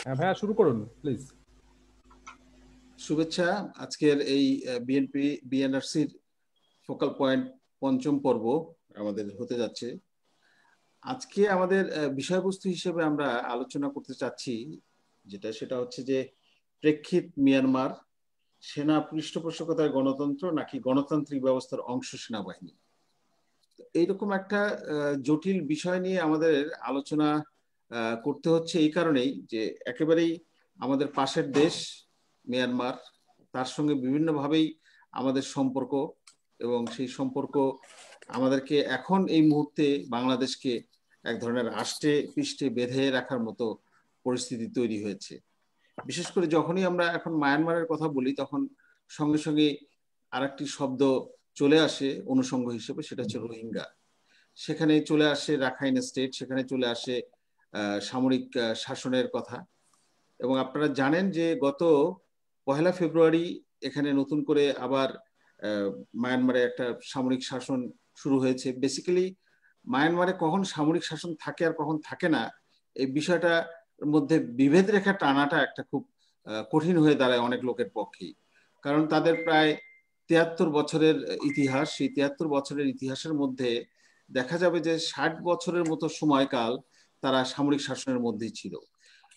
হ্যাঁ ভাইয়া, শুরু করুন প্লিজ। শুভেচ্ছা। আজকের এই বিএনপি বিএনআরসির ফোকাল পয়েন্ট পঞ্চম পর্ব আমাদের হতে যাচ্ছে। আজকে আমাদের বিষয়বস্তু হিসেবে আমরা আলোচনা করতে চাচ্ছি সেটা হচ্ছে যে প্রেক্ষিত মিয়ানমার, সেনা পৃষ্ঠপোষকতায় গণতন্ত্র নাকি গণতান্ত্রিক ব্যবস্থার অংশ সেনাবাহিনী। এইরকম একটা জটিল বিষয় নিয়ে আমাদের আলোচনা করতে হচ্ছে এই কারণেই যে একেবারেই আমাদের পাশের দেশ মিয়ানমার, তার সঙ্গে বিভিন্নভাবেই আমাদের সম্পর্ক, এবং সেই সম্পর্ক আমাদেরকে এখন এই মুহূর্তে বাংলাদেশকে এক ধরনের আষ্টে পৃষ্ঠে বেঁধে রাখার মতো পরিস্থিতি তৈরি হয়েছে। বিশেষ করে যখনই আমরা এখন মায়ানমারের কথা বলি, তখন সঙ্গে সঙ্গে আরেকটি শব্দ চলে আসে অনুষঙ্গ হিসেবে, সেটা হচ্ছে রোহিঙ্গা। সেখানে চলে আসে রাখাইন স্টেট, সেখানে চলে আসে সামরিক শাসনের কথা। এবং আপনারা জানেন যে গত 1 ফেব্রুয়ারি এখানে নতুন করে আবার মায়ানমারে একটা সামরিক শাসন শুরু হয়েছে। বেসিক্যালি মায়ানমারে কখন সামরিক শাসন থাকে আর কখন থাকে না, এই বিষয়টার মধ্যে বিভেদ রেখা টানাটা একটা খুব কঠিন হয়ে দাঁড়ায় অনেক লোকের পক্ষেই। কারণ তাদের প্রায় 73 বছরের ইতিহাস, সেই 73 বছরের ইতিহাসের মধ্যে দেখা যাবে যে 60 বছরের মতো সময়কাল তারা সামরিক শাসনের মধ্যেই ছিল।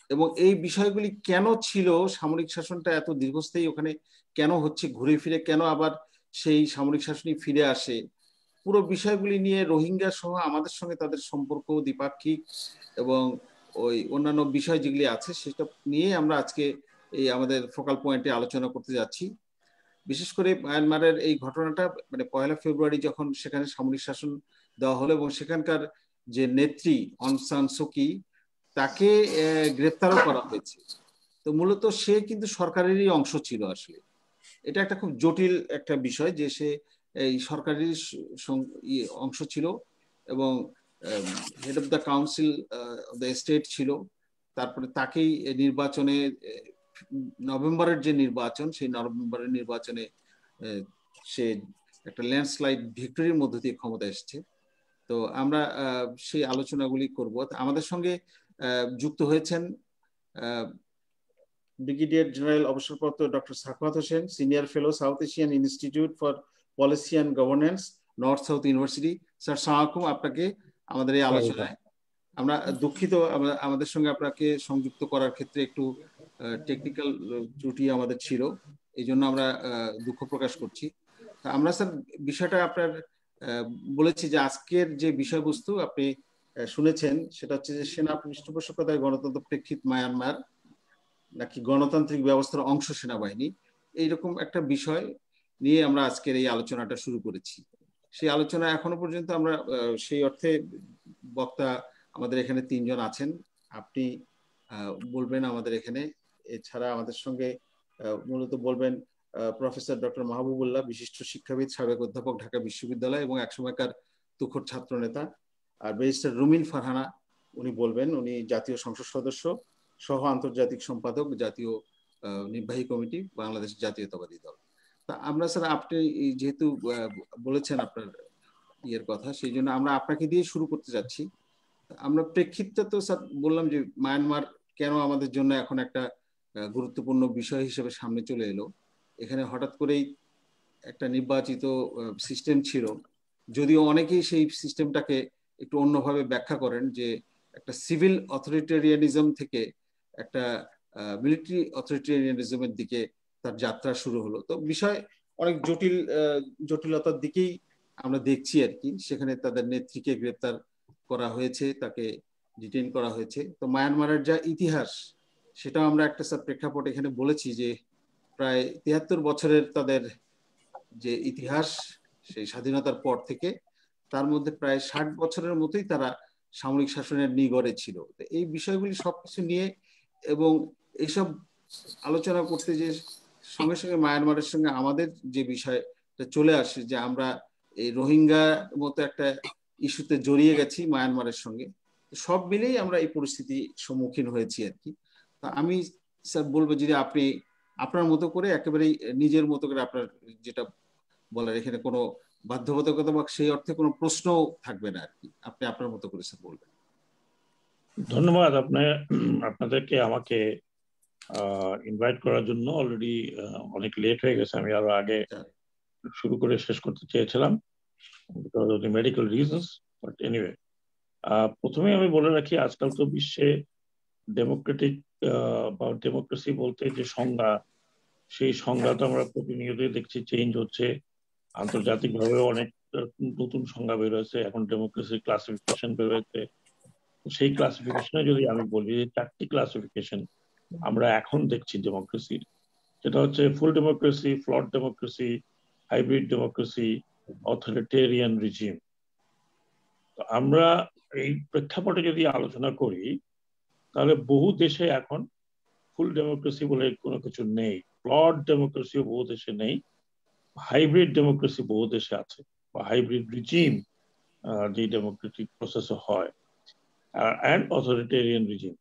এবং এই বিষয়গুলি কেন ছিল, সামরিক শাসনটা এত দীর্ঘস্থায়ী ওখানে কেন হচ্ছে, ঘুরে ফিরে কেন আবার সেই সামরিক শাসনই ফিরে আসে, পুরো বিষয়গুলি নিয়ে রোহিঙ্গা সহ আমাদের সঙ্গে তাদের সম্পর্ক দ্বিপাক্ষিক এবং ওই অন্যান্য বিষয় যেগুলি আছে সেটা নিয়ে আমরা আজকে এই আমাদের ফোকাল পয়েন্টে আলোচনা করতে যাচ্ছি। বিশেষ করে মায়ানমারের এই ঘটনাটা, মানে 1 ফেব্রুয়ারি যখন সেখানে সামরিক শাসন দেওয়া হলো এবং সেখানকার যে নেত্রী অং সান সুকি, তাকে গ্রেপ্তারও করা হয়েছে। তো মূলত সে কিন্তু সরকারেরই অংশ ছিল আসলে। এটা একটা খুব জটিল একটা বিষয় যে সে এই সরকারের অংশ ছিল এবং head of the council of the state ছিল। তারপরে তাকেই নির্বাচনে, নভেম্বরের যে নির্বাচন, সেই নভেম্বরের নির্বাচনে সে একটা ল্যান্ডস্লাইড ভিক্টরির মধ্য দিয়ে ক্ষমতা এসেছে। তো আমরা সেই আলোচনাগুলি করব। আমাদের সঙ্গে যুক্ত হয়েছেন ব্রিগেডিয়ার জেনারেল অবসরপ্রাপ্ত doctor Sakhawat Hossain, senior fellow, South Asian Institute for Policy and Governance, North South University. Sir সালামালাইকুম আপনাকে আমাদের এই আলোচনায়। আমরা দুঃখিত আমাদের সঙ্গে আপনাকে সংযুক্ত করার ক্ষেত্রে একটু টেকনিক্যাল ত্রুটি আমাদের ছিল, এই জন্য আমরা দুঃখ প্রকাশ করছি। আমরা স্যার বিষয়টা আপনার বলেছি যে আজকের যে বিষয়বস্তু আপনি শুনেছেন সেটা হচ্ছে যে সেনা পৃষ্ঠপোষকতায় গণতন্ত্র প্রেক্ষিত মায়ানমার নাকি গণতান্ত্রিক ব্যবস্থার অংশ সেনাবাহিনী, এইরকম একটা বিষয় নিয়ে আমরা আজকের এই আলোচনাটা শুরু করেছি। সেই আলোচনা এখনো পর্যন্ত আমরা সেই অর্থে বক্তা আমাদের এখানে 3 জন আছেন। আপনি বলবেন আমাদের এখানে, এছাড়া আমাদের সঙ্গে মূলত বলবেন প্রফেসর ডক্টর মাহবুবুল্লাহ, বিশিষ্ট শিক্ষাবিদ, সাবেক অধ্যাপক, ঢাকা বিশ্ববিদ্যালয় এবং একসময়কার তুখোড় ছাত্র নেতা। আর ব্যারিস্টার রুমিন ফারহানা, উনি বলবেন, উনি জাতীয় সংসদ সদস্য সহ আন্তর্জাতিক সম্পাদক, জাতীয় নির্বাহী কমিটি, বাংলাদেশ জাতীয়তাবাদী দল। তা আমরা স্যার, আপনি যেহেতু বলেছেন আপনার ইয়ের কথা, সেই জন্য আমরা আপনাকে দিয়ে শুরু করতে যাচ্ছি। আমরা প্রেক্ষিতটা তো স্যার বললাম যে মায়ানমার কেন আমাদের জন্য এখন একটা গুরুত্বপূর্ণ বিষয় হিসেবে সামনে চলে এলো। এখানে হঠাৎ করেই একটা নির্বাচিত সিস্টেম ছিল, যদিও অনেকেই সেই সিস্টেমটাকে একটু অন্যভাবে ব্যাখ্যা করেন যে একটা সিভিল অথরিটেরিয়ানিজম থেকে একটা মিলিটারি অথরিটেরিয়ানিজমের দিকে তার যাত্রা শুরু হলো। তো বিষয় অনেক জটিলতার দিকেই আমরা দেখছি আর কি। সেখানে তাদের নেত্রীকে গ্রেপ্তার করা হয়েছে, তাকে ডিটেইন করা হয়েছে। তো মায়ানমারের যা ইতিহাস সেটাও আমরা একটা স্যার প্রেক্ষাপট এখানে বলেছি যে প্রায় 73 বছরের তাদের যে ইতিহাস, সেই স্বাধীনতার পর থেকে তার মধ্যে প্রায় 60 বছরের মতোই তারা সামরিক শাসনের নিগড়ে ছিল। এই বিষয়গুলি সবকিছু নিয়ে এবং এইসব আলোচনা করতে যে সঙ্গে সঙ্গে মায়ানমারের সঙ্গে আমাদের যে বিষয়টা চলে আসে যে আমরা এই রোহিঙ্গার মতো একটা ইস্যুতে জড়িয়ে গেছি মায়ানমারের সঙ্গে, সব মিলেই আমরা এই পরিস্থিতি সম্মুখীন হয়েছি আর কি। আমি স্যার বলবো যদি আপনি আপনার মতো করে একেবারেই নিজের মতো করে আপনার যেটা বলার, এখানে কোনো বাধ্যবাধকতা বা সেই অর্থে কোনো প্রশ্ন থাকবে না আর কি, আপনি আপনার মতো করে স্যার বলবেন। ধন্যবাদ আপনাদেরকে আমাকে ইনভাইট করার জন্য। অলরেডি অনেক লেট হয়ে গেছে, আমি আরো আগে শুরু করে শেষ করতে চেয়েছিলাম because of the medical reasons. But anyway, প্রথমে আমি বলে রাখি, আজকাল তো বিশ্বে ডেমোক্রেটিক বা ডেমোক্রেসি বলতে যে সংজ্ঞা, সেই সংজ্ঞা তো আমরা প্রতিনিয়তই দেখছি চেঞ্জ হচ্ছে। আন্তর্জাতিকভাবে অনেক নতুন সংজ্ঞা বের হয়েছে, এখন ডেমোক্রেসি ক্লাসিফিকেশন বের হয়েছে। সেই ক্লাসিফিকেশনে যদি আমি বলি যে 4টি ক্লাসিফিকেশন আমরা এখন দেখছি ডেমোক্রেসির, সেটা হচ্ছে ফুল ডেমোক্রেসি, ফ্লট democracy, hybrid democracy, authoritarian regime. আমরা এই প্রেক্ষাপটে যদি আলোচনা করি, তাহলে বহু দেশে এখন ফুল ডেমোক্রেসি বলে কোনো কিছু নেই, ফ্লট ডেমোক্রেসিও বহু দেশে নেই, হাইব্রিড ডেমোক্রেসি বহু দেশে আছে, বা হাইব্রিড রিজিম যে ডেমোক্রেটিক প্রসেস হয়, অ্যান্ড অথরিটেরিয়ান রিজিম।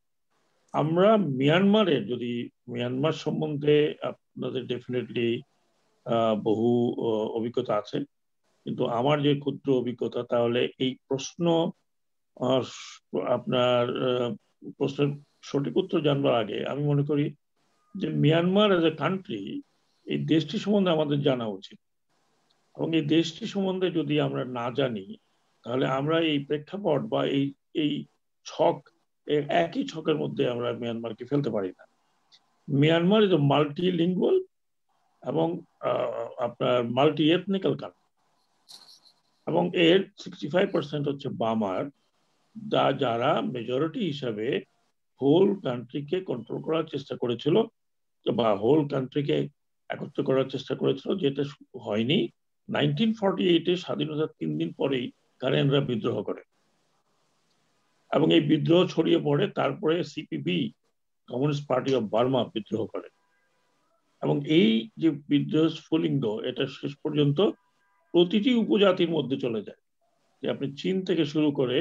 আমরা মিয়ানমারের, যদি মিয়ানমার সম্বন্ধে আপনাদের ডেফিনেটলি বহু অভিজ্ঞতা আছে, কিন্তু আমার যে ক্ষুদ্র অভিজ্ঞতা, তাহলে এই প্রশ্ন আপনার প্রশ্নের সঠিক উত্তর জানবার আগে আমি মনে করি যে মিয়ানমার এজ এ কান্ট্রি, এই দেশটি সম্বন্ধে আমাদের জানা উচিত। এবং এই দেশটি সম্বন্ধে যদি আমরা না জানি, তাহলে আমরা এই প্রেক্ষাপট বা এই এই ছক, একই ছকের মধ্যে আমরা মিয়ানমারকে ফেলতে পারি না। মিয়ানমার ইজ মাল্টিলিঙ্গুয়াল এবং আপনার মাল্টি এথনিক্যাল কান্ট্রি, এবং এর 65% হচ্ছে বামার, যারা মেজরিটি হিসাবে হোল কান্ট্রিকে কন্ট্রোল করার চেষ্টা করেছিল, বা হোল কান্ট্রিকে একত্র করার চেষ্টা করেছিল, যেটা হয়নি। 1948-এ স্বাধীনতার 3 দিন পরেই কারেনরা বিদ্রোহ করে, এবং এই বিদ্রোহ ছড়িয়ে পড়ে। তারপরে CPB, communist party of Burma, বিদ্রোহ করে, এবং এই যে বিদ্রোহ স্ফুলিঙ্গ, এটা শেষ পর্যন্ত প্রতিটি উপজাতির মধ্যে চলে যায়। যে আপনি চীন থেকে শুরু করে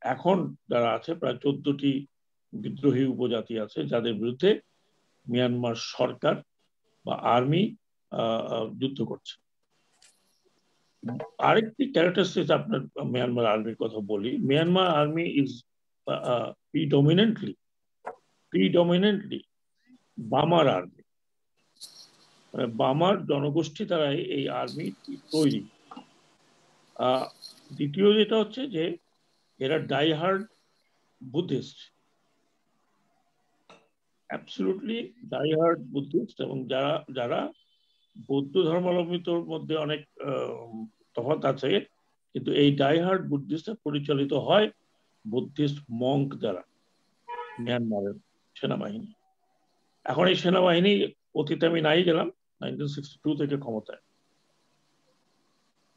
এখন যারা আছে, প্রায় 14টি বিদ্রোহী উপজাতি আছে, যাদের বিরুদ্ধে মিয়ানমার সরকার বা আর্মি যুদ্ধ করছে। আরেকটি ক্যারেক্টারিস্টিক্স আপনার মিয়ানমার আর্মির কথা বলি। Myanmar army is predominantly Bamar army, মানে বামার জনগোষ্ঠী দ্বারাই এই আর্মি তৈরি। দ্বিতীয় যেটা হচ্ছে যে এরা diehard Buddhist, absolutely diehard Buddhist, এবং যারা যারা বৌদ্ধ ধর্মাবলম্বিতর মধ্যে অনেক তফাৎ আছে, কিন্তু এই ডাইহার্ড বুদ্ধিস্ট পরিচালিত হয় বুদ্ধিস্ট মঙ্ক দ্বারা, মিয়ানমারের সেনাবাহিনী। এখন এই সেনাবাহিনী, অতীতে আমি নাই গেলাম, 1962 থেকে ক্ষমতায়।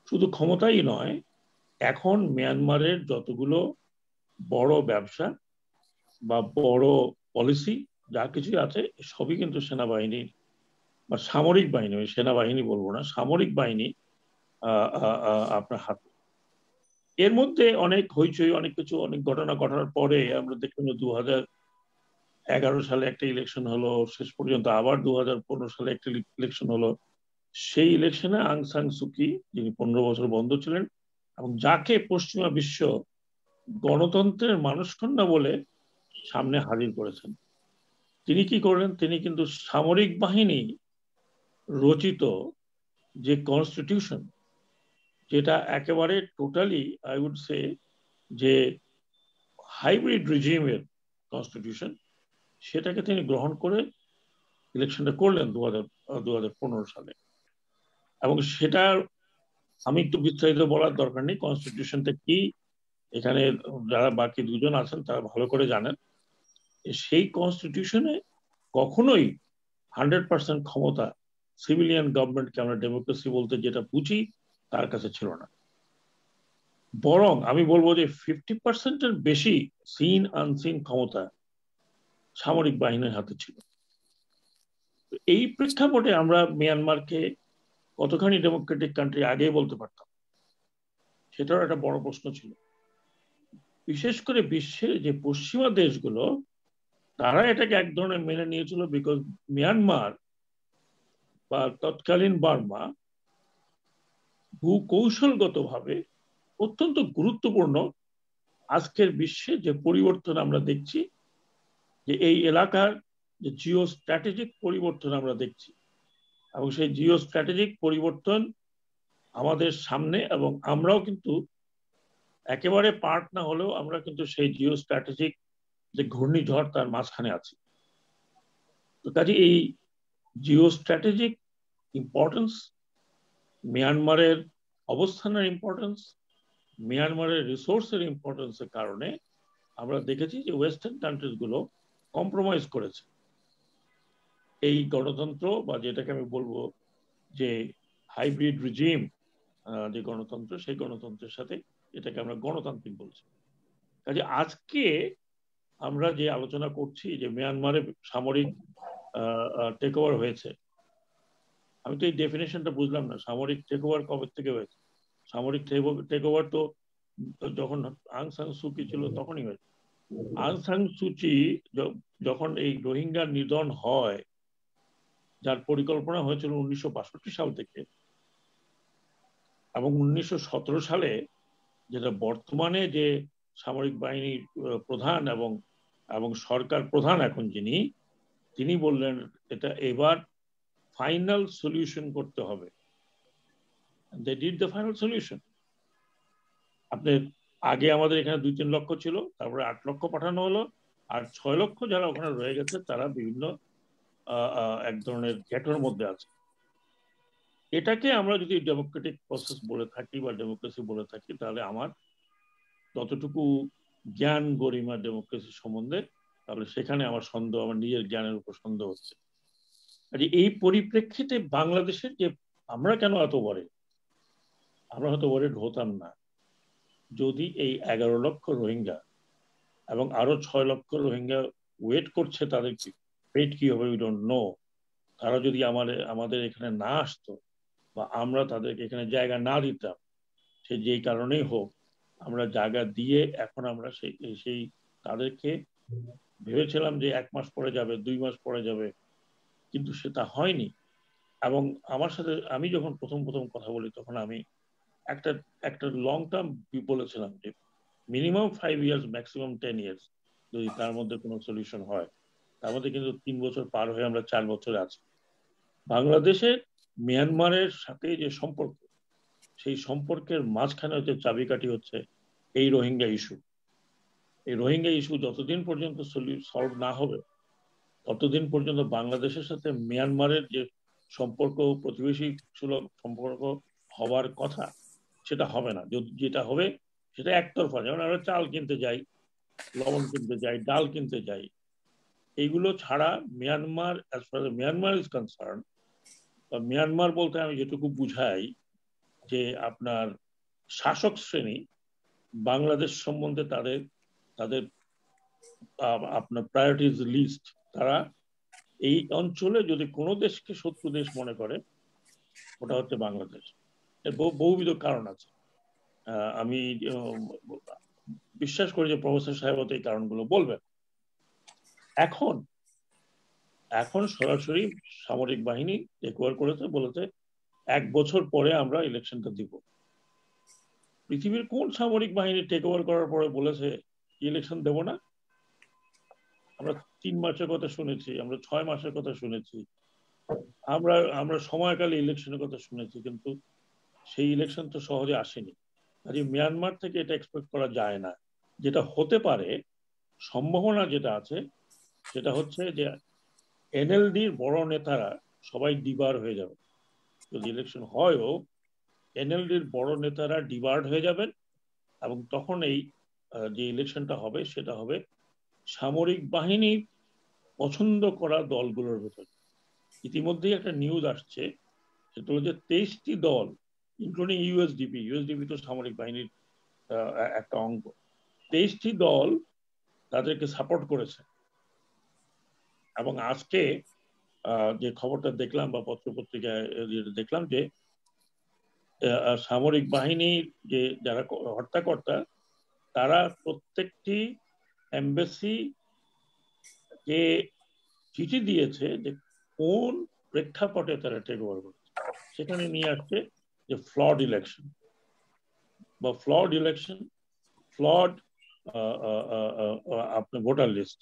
শুধু ক্ষমতাই নয়, এখন মিয়ানমারের যতগুলো বড় ব্যবসা বা বড় পলিসি যা কিছুই আছে, সবই কিন্তু সেনাবাহিনীর বা সামরিক বাহিনী, সেনাবাহিনী বলবো না, সামরিক বাহিনী আপনার হাতে। এর মধ্যে অনেক হইচই, অনেক কিছু, অনেক ঘটনা ঘটার পরে আমরা দেখলাম 2011 সালে একটা ইলেকশন হলো, শেষ পর্যন্ত আবার 2015 সালে একটা ইলেকশন হলো। সেই ইলেকশনে আং সান সুকি, যিনি 15 বছর বন্ধ ছিলেন, এবং যাকে পশ্চিমা বিশ্ব গণতন্ত্রের মানুষকন্যা বলে সামনে হাজির করেছেন, তিনি কি করলেন? তিনি কিন্তু সামরিক বাহিনী রচিত যে কনস্টিটিউশন, যেটা একেবারে টোটালি আই উড সে যে হাইব্রিড রিজিমের কনস্টিটিউশন, সেটাকে তিনি গ্রহণ করে ইলেকশনটা করলেন 2015 সালে। এবং সেটা আমি একটু বিস্তারিত বলার দরকার নেই, কনস্টিটিউশনটা কি, এখানে যারা বাকি দুজন আছেন তারা ভালো করে জানেন। সেই কনস্টিটিউশনে কখনোই 100% ক্ষমতা সিভিলিয়ান গভর্নমেন্টকে, আমরা ডেমোক্রেসি বলতে যেটা বুঝি, তার কাছে ছিল না। বরং আমি বলবো যে 50%-এর বেশি সিন আনসিন ক্ষমতা সামরিক বাহিনীর হাতে ছিল। এই প্রেক্ষাপটে আমরা মিয়ানমারকে কতখানি ডেমোক্রেটিক কান্ট্রি আগেই বলতে পারতাম, সেটাও একটা বড় প্রশ্ন ছিল। বিশেষ করে বিশ্বের যে পশ্চিমা দেশগুলো, তারা এটাকে এক ধরনের মেনে নিয়েছিল, বিকজ মিয়ানমার বা তৎকালীন বার্মা ভূকৌশলগতভাবে অত্যন্ত গুরুত্বপূর্ণ আজকের বিশ্বে যে পরিবর্তন আমরা দেখছি, যে এই এলাকার যে জিও স্ট্র্যাটেজিক পরিবর্তন আমরা দেখছি, এবং সেই জিও স্ট্র্যাটেজিক পরিবর্তন আমাদের সামনে, এবং আমরাও কিন্তু একেবারে পার্ট না হলেও আমরা কিন্তু সেই জিও স্ট্র্যাটেজিক যে ঘূর্ণিঝড় তার মাঝখানে আছি। তো কাজে এই জিও স্ট্র্যাটেজিক ইম্পর্টেন্স, মিয়ানমারের অবস্থানের ইম্পর্টেন্স, মিয়ানমারের রিসোর্সের ইম্পর্টেন্সের কারণে আমরা দেখেছি যে ওয়েস্টার্ন কান্ট্রিজ গুলো কম্প্রোমাইজ করেছে এই গণতন্ত্র, বা যেটাকে আমি বলবো যে হাইব্রিড রিজিম, যে গণতন্ত্র, সেই গণতন্ত্রের সাথে এটাকে আমরা গণতান্ত্রিক বলছি। কাজে আজকে আমরা যে আলোচনা করছি যে মিয়ানমারে সামরিক টেক ওভার হয়েছে, আমি তো এই ডেফিনেশনটা বুঝলাম না, সামরিক টেক ওভার কবে থেকে হয়েছে? সামরিক টেক ওভার তো যখন আং সান সুচি ছিল তখনই হয়েছে। আং সান সুচি যখন এই রোহিঙ্গা নিধন হয়, যার পরিকল্পনা হয়েছিল 1962 সাল থেকে, এবং 1917 সালে যেটা বর্তমানে যে সামরিক বাহিনীর প্রধান এবং সরকার প্রধান এখন যিনি, তিনি বললেন এটা এবার ফাইনাল সলিউশন করতে হবে। they did the final solution. আপনার আগে আমাদের এখানে 2-3 লক্ষ ছিল, তারপরে 8 লক্ষ পাঠানো হলো, আর 6 লক্ষ যারা ওখানে রয়ে গেছে তারা বিভিন্ন এক ধরনের গেটোর মধ্যে আছে। এটাকে আমরা যদি ডেমোক্রেটিক প্রসেস বলে থাকি বা ডেমোক্রেসি বলে থাকি, তাহলে আমার যতটুকু জ্ঞান গরিমা ডেমোক্রেসি সম্বন্ধে, তাহলে সেখানে আমার সন্দেহ, আমার নিজের জ্ঞানের উপর সন্দেহ হচ্ছে। এই পরিপ্রেক্ষিতে বাংলাদেশের যে আমরা কেন এত বড়, আমরা হয়তো ওয়ারিড হতাম না যদি এই 11 লক্ষ রোহিঙ্গা এবং আরো 6 লক্ষ রোহিঙ্গা ওয়েট করছে, তাদের পেট কি হবে উই ডোন্ট নো, তারা যদি আমাদের এখানে না আসতো, বা আমরা তাদেরকে এখানে জায়গা না দিতাম, সে যেই কারণেই হোক, আমরা জায়গা দিয়ে এখন আমরা সেই তাদেরকে ভেবেছিলাম যে 1 মাস পরে যাবে, 2 মাস পরে যাবে, কিন্তু সেটা হয়নি। এবং আমার সাথে আমি যখন প্রথম কথা বলি, তখন আমি একটা লং টার্ম বলেছিলাম যে মিনিমাম 5 ইয়ার্স, ম্যাক্সিমাম 10 ইয়ার্স, যদি তার মধ্যে কোনো সলিউশন হয়। তার মধ্যে কিন্তু 3 বছর পার হয়ে আমরা 4 বছরে আছি। বাংলাদেশের মিয়ানমারের সাথে যে সম্পর্ক, সেই সম্পর্কের মাঝখানে হচ্ছে চাবিকাঠি হচ্ছে এই রোহিঙ্গা ইস্যু। এই রোহিঙ্গা ইস্যু যতদিন পর্যন্ত সলভ না হবে, ততদিন পর্যন্ত বাংলাদেশের সাথে মিয়ানমারের যে সম্পর্ক, প্রতিবেশী সুলভ সম্পর্ক হওয়ার কথা, সেটা হবে না। যেটা হবে সেটা একতরফা। যেমন আমরা চাল কিনতে যাই, লবণ কিনতে যাই, ডাল কিনতে যাই, এইগুলো ছাড়া Myanmar, as far age Myanmar is concern, বা মিয়ানমার বলতে আমি যেটুকু বুঝাই যে আপনার শাসক শ্রেণী বাংলাদেশ সম্বন্ধে তাদের আপনার প্রায়োরিটিজ লিস্ট, তারা এই অঞ্চলে যদি কোনো দেশকে শত্রু দেশ মনে করে, ওটা হচ্ছে বাংলাদেশ। এর বহুবিধ কারণ আছে। আমি বিশ্বাস করি যে প্রফেসর সাহেব এই কারণগুলো বলবেন। এখন সরাসরি সামরিক বাহিনী টেকওভার করেছে, বলেছে 1 বছর পরে আমরা ইলেকশনটা দিব। পৃথিবীর কোন সামরিক বাহিনী টেকওভার করার পরে বলেছে ইলেকশন দেব না? আমরা 3 মাসের কথা শুনেছি, আমরা 6 মাসের কথা শুনেছি, আমরা সময়কালে ইলেকশনের কথা শুনেছি, কিন্তু সেই ইলেকশন তো সহজে আসেনি। কাজে মিয়ানমার থেকে এটা এক্সপেক্ট করা যায় না। যেটা হতে পারে, সম্ভাবনা যেটা আছে, সেটা হচ্ছে যে এনএলডির বড় নেতারা সবাই ডিবার হয়ে যাবে। যদি ইলেকশন হয়ও, এনএলডির বড় নেতারা ডিবার্ড হয়ে যাবেন, এবং তখন এই যে ইলেকশনটা হবে, সেটা হবে সামরিক বাহিনী পছন্দ করা দলগুলোর ভেতর। ইতিমধ্যেই একটা নিউজ আসছে, সেটা হলো যে 23টি দল, ইনক্লুডিং ইউএসডিপি তো সামরিক বাহিনীর একটা অঙ্গ, 23টি দল তাদেরকে সাপোর্ট করেছে। এবং আজকে যে খবরটা দেখলাম বা পত্রপত্রিকায় দেখলাম, যে সামরিক বাহিনীর যে যারা হর্তাকর্তা, তারা প্রত্যেকটি এমবাসি কে চিঠি দিয়েছে যে কোন প্রেক্ষাপটে তারা টেক ওভার করেছে। সেখানে নিয়ে আসছে যে ফ্লড ইলেকশন, ফ্লড আপনার ভোটার লিস্ট।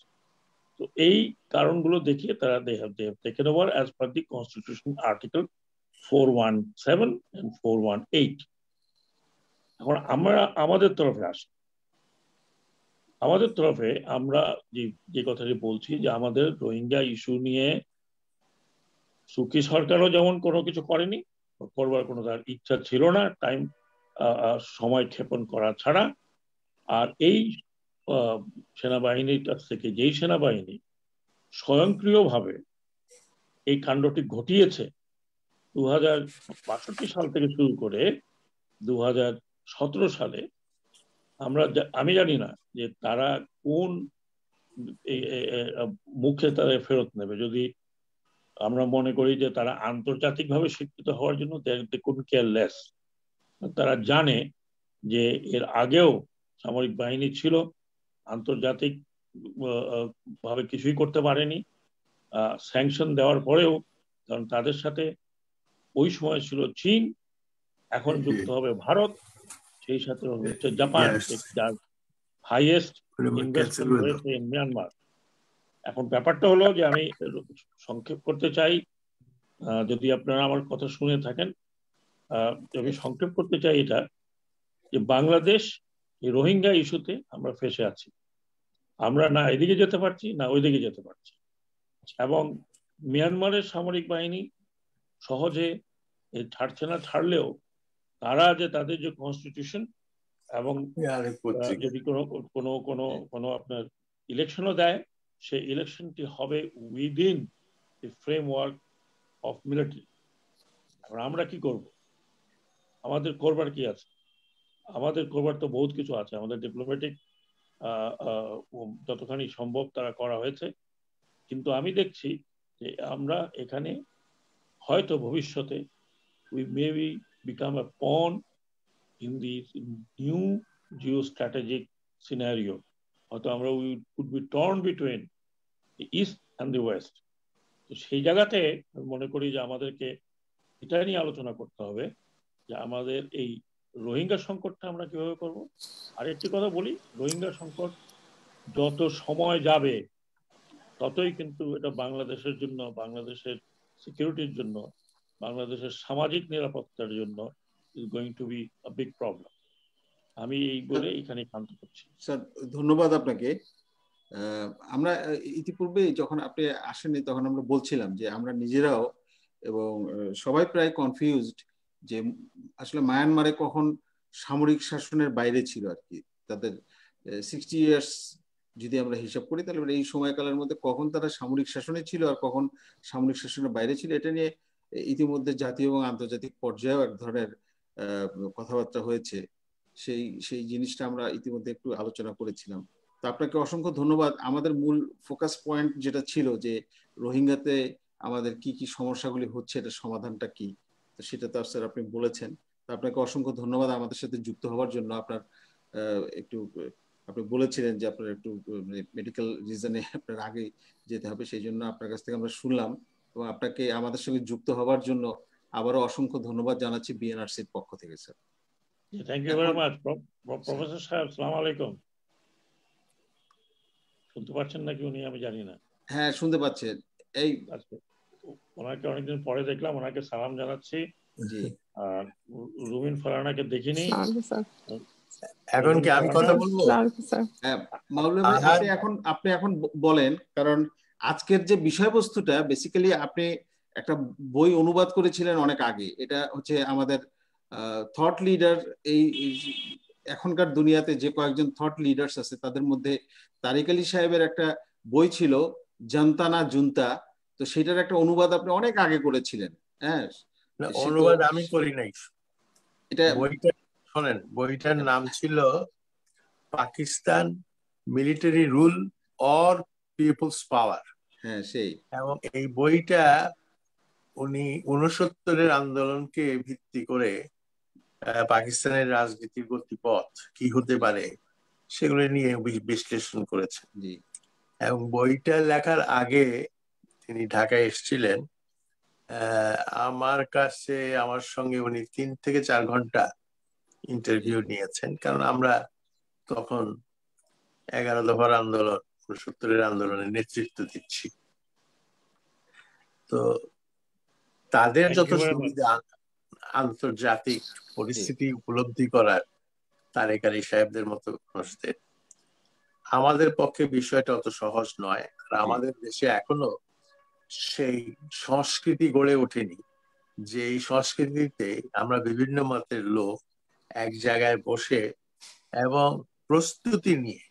তো এই কারণগুলো দেখিয়ে তারা they have taken over as per the constitution article 417 and 418। এখন আমরা আমাদের তরফে আসি। আমাদের তরফে আমরা যে কথাটি বলছি যে আমাদের রোহিঙ্গা ইস্যু নিয়ে সুকি সরকারও যেমন কোনো কিছু করেনি, করবার কোনো তার ইচ্ছা ছিল না, টাইম সময় ক্ষেপণ করা ছাড়া। আর এই সেনাবাহিনীর কাছ থেকে যেই সেনাবাহিনী স্বয়ংক্রিয়ভাবে এই কাণ্ডটি ঘটিয়েছে 2062 সাল থেকে শুরু করে 2017 সালে, আমি জানি না যে তারা কোন মুখে তারা ফেরত নেবে। যদি আমরা মনে করি যে তারা আন্তর্জাতিকভাবে স্বীকৃত হওয়ার জন্য কেয়ারলেস, তারা জানে যে এর আগেও সামরিক বাহিনী ছিল, আন্তর্জাতিক ভাবে কিছুই করতে পারেনি। স্যাংশন দেওয়ার পরেও, কারণ তাদের সাথে ওই সময় ছিল চীন, এখন যুক্ত হবে ভারত, সেই সাথে হচ্ছে জাপান, যার হাইয়েস্ট ইনভেস্টমেন্ট হয়েছে ইন মিয়ানমার। এখন ব্যাপারটা হলো যে আমি সংক্ষেপ করতে চাই, যদি আপনারা আমার কথা শুনে থাকেন, আমি সংক্ষেপ করতে চাই এটা, যে বাংলাদেশ এই রোহিঙ্গা ইস্যুতে আমরা ফেসে আছি। আমরা না এদিকে যেতে পারছি না ওইদিকে যেতে পারছি, এবং মিয়ানমারের সামরিক বাহিনী সহজে ছাড়ছে না। ছাড়লেও তারা যে তাদের যে কনস্টিটিউশন এবং যদি কোনো কোনো কোনো কোনো আপনার ইলেকশনও দেয়, সেই ইলেকশনটি হবে within the framework of military. আমরা কি করব? আমাদের করবার কি আছে? আমাদের করবার তো বহুত কিছু আছে। আমাদের ডিপ্লোম্যাটিক যতখানি সম্ভব তারা করা হয়েছে, কিন্তু আমি দেখছি যে আমরা এখানে হয়তো ভবিষ্যতে we maybe become a pawn in the new geostrategic scenario. হয়তো আমরা we could be torn between the east and the west. তো সেই জায়গাতে আমি মনে করি যে আমাদেরকে এটা নিয়ে আলোচনা করতে হবে যে আমাদের এই রোহিঙ্গা সংকটটা আমরা কিভাবে করব। আর একটি কথা বলি, রোহিঙ্গা সংকট যত সময় যাবে ততই কিন্তু এটা বাংলাদেশের জন্য, বাংলাদেশের সিকিউরিটির জন্য, বাংলাদেশের সামাজিক নিরাপত্তার জন্য is going to be a big problem. আমি এই বলে এখানে শান্ত করছি। স্যার ধন্যবাদ আপনাকে। আমরা ইতিপূর্বে যখন আপনি আসেননি তখন আমরা বলছিলাম যে আমরা নিজেরাও এবং সবাই প্রায় কনফিউজড যে আসলে মায়ানমারে কখন সামরিক শাসনের বাইরে ছিল আর কি। তাদের 60 ইয়ার্স যদি আমরা হিসাব করি তাহলে এই সময়কালের মধ্যে কখন তারা সামরিক শাসনে ছিল আর কখন সামরিক শাসনের বাইরে ছিল, এটা নিয়ে ইতিমধ্যে জাতীয় এবং আন্তর্জাতিক পর্যায়েও এক ধরনের কথাবার্তা হয়েছে। সেই জিনিসটা আমরা ইতিমধ্যে একটু আলোচনা করেছিলাম। তো আপনাকে অসংখ্য ধন্যবাদ। আমাদের মূল ফোকাস পয়েন্ট যেটা ছিল যে রোহিঙ্গাতে আমাদের কি কি সমস্যাগুলি হচ্ছে, এটা সমাধানটা কি, তো সেটা তো স্যার আপনি বলেছেন। তো আপনাকে অসংখ্য ধন্যবাদ আমাদের সাথে যুক্ত হওয়ার জন্য। আপনার একটু আপনি বলেছিলেন যে আপনার একটু মেডিকেল রিজনে আপনার আগে যেতে হবে, সেই জন্য আপনার কাছ থেকে আমরা শুনলাম, এবং আপনাকে আমাদের সঙ্গে যুক্ত হওয়ার জন্য আবারও অসংখ্য ধন্যবাদ জানাচ্ছি বিএনআরসির পক্ষ থেকে sir. Thank you very much. Professor সাহেব, আসসালামু আলাইকুম। শুনতে পাচ্ছেন নাকি উনি? আমি জানি না। হ্যাঁ, শুনতে পাচ্ছেন। এই ওনাকে অনেকদিন পরে দেখলাম, ওনাকে সালাম জানাচ্ছি। জি। আর রুমিন ফারহানাকে দেখিনি। এখন কি আমি কথা বলবো? হ্যাঁ মাওলানা ভাই, আপনি এখন বলেন, কারণ আজকের যে বিষয়বস্তুটা বেসিক্যালি আপনি একটা বই অনুবাদ করেছিলেন অনেক আগে। এটা হচ্ছে আমাদের থট লিডার, এই এখনকার দুনিয়াতে যে কয়েকজন থট লিডার্স আছে তাদের মধ্যে তারিক আলী সাহেবের একটা বই ছিল জনতা না জুনতা। তো সেটার একটা অনুবাদ আপনি অনেক আগে করেছিলেন। হ্যাঁ, অনুবাদ আমি করি নাই। এটা বইটা শোনেন, বইটার নাম ছিল Pakistan military rule or people's power. হ্যাঁ সেই, এবং এই বইটা উনি 69-এর আন্দোলনকে ভিত্তি করে পাকিস্তানের রাজনীতির গতিপথ কি হতে পারে সেগুলো নিয়ে বিশ্লেষণ করেছেন। এবং বইটা লেখার আগে তিনি ঢাকায় এসেছিলেন। আমার সঙ্গে উনি 3 থেকে 4 ঘন্টা ইন্টারভিউ নিয়েছেন, কারণ আমরা তখন 11 দফার আন্দোলন, 69-এর আন্দোলনের নেতৃত্ব দিচ্ছি। তো তাদের যত সুবিধা আন্তর্জাতিক পরিস্থিতি উপলব্ধি করার তারেক আলী সাহেবদের মতো মানুষদের, আমাদের পক্ষে বিষয়টা অত সহজ নয়। আর আমাদের দেশে এখনো সেই সংস্কৃতি গড়ে ওঠেনি যে এই সংস্কৃতিতে আমরা বিভিন্ন মতের লোক এক জায়গায় বসে এবং প্রস্তুতি নিয়ে,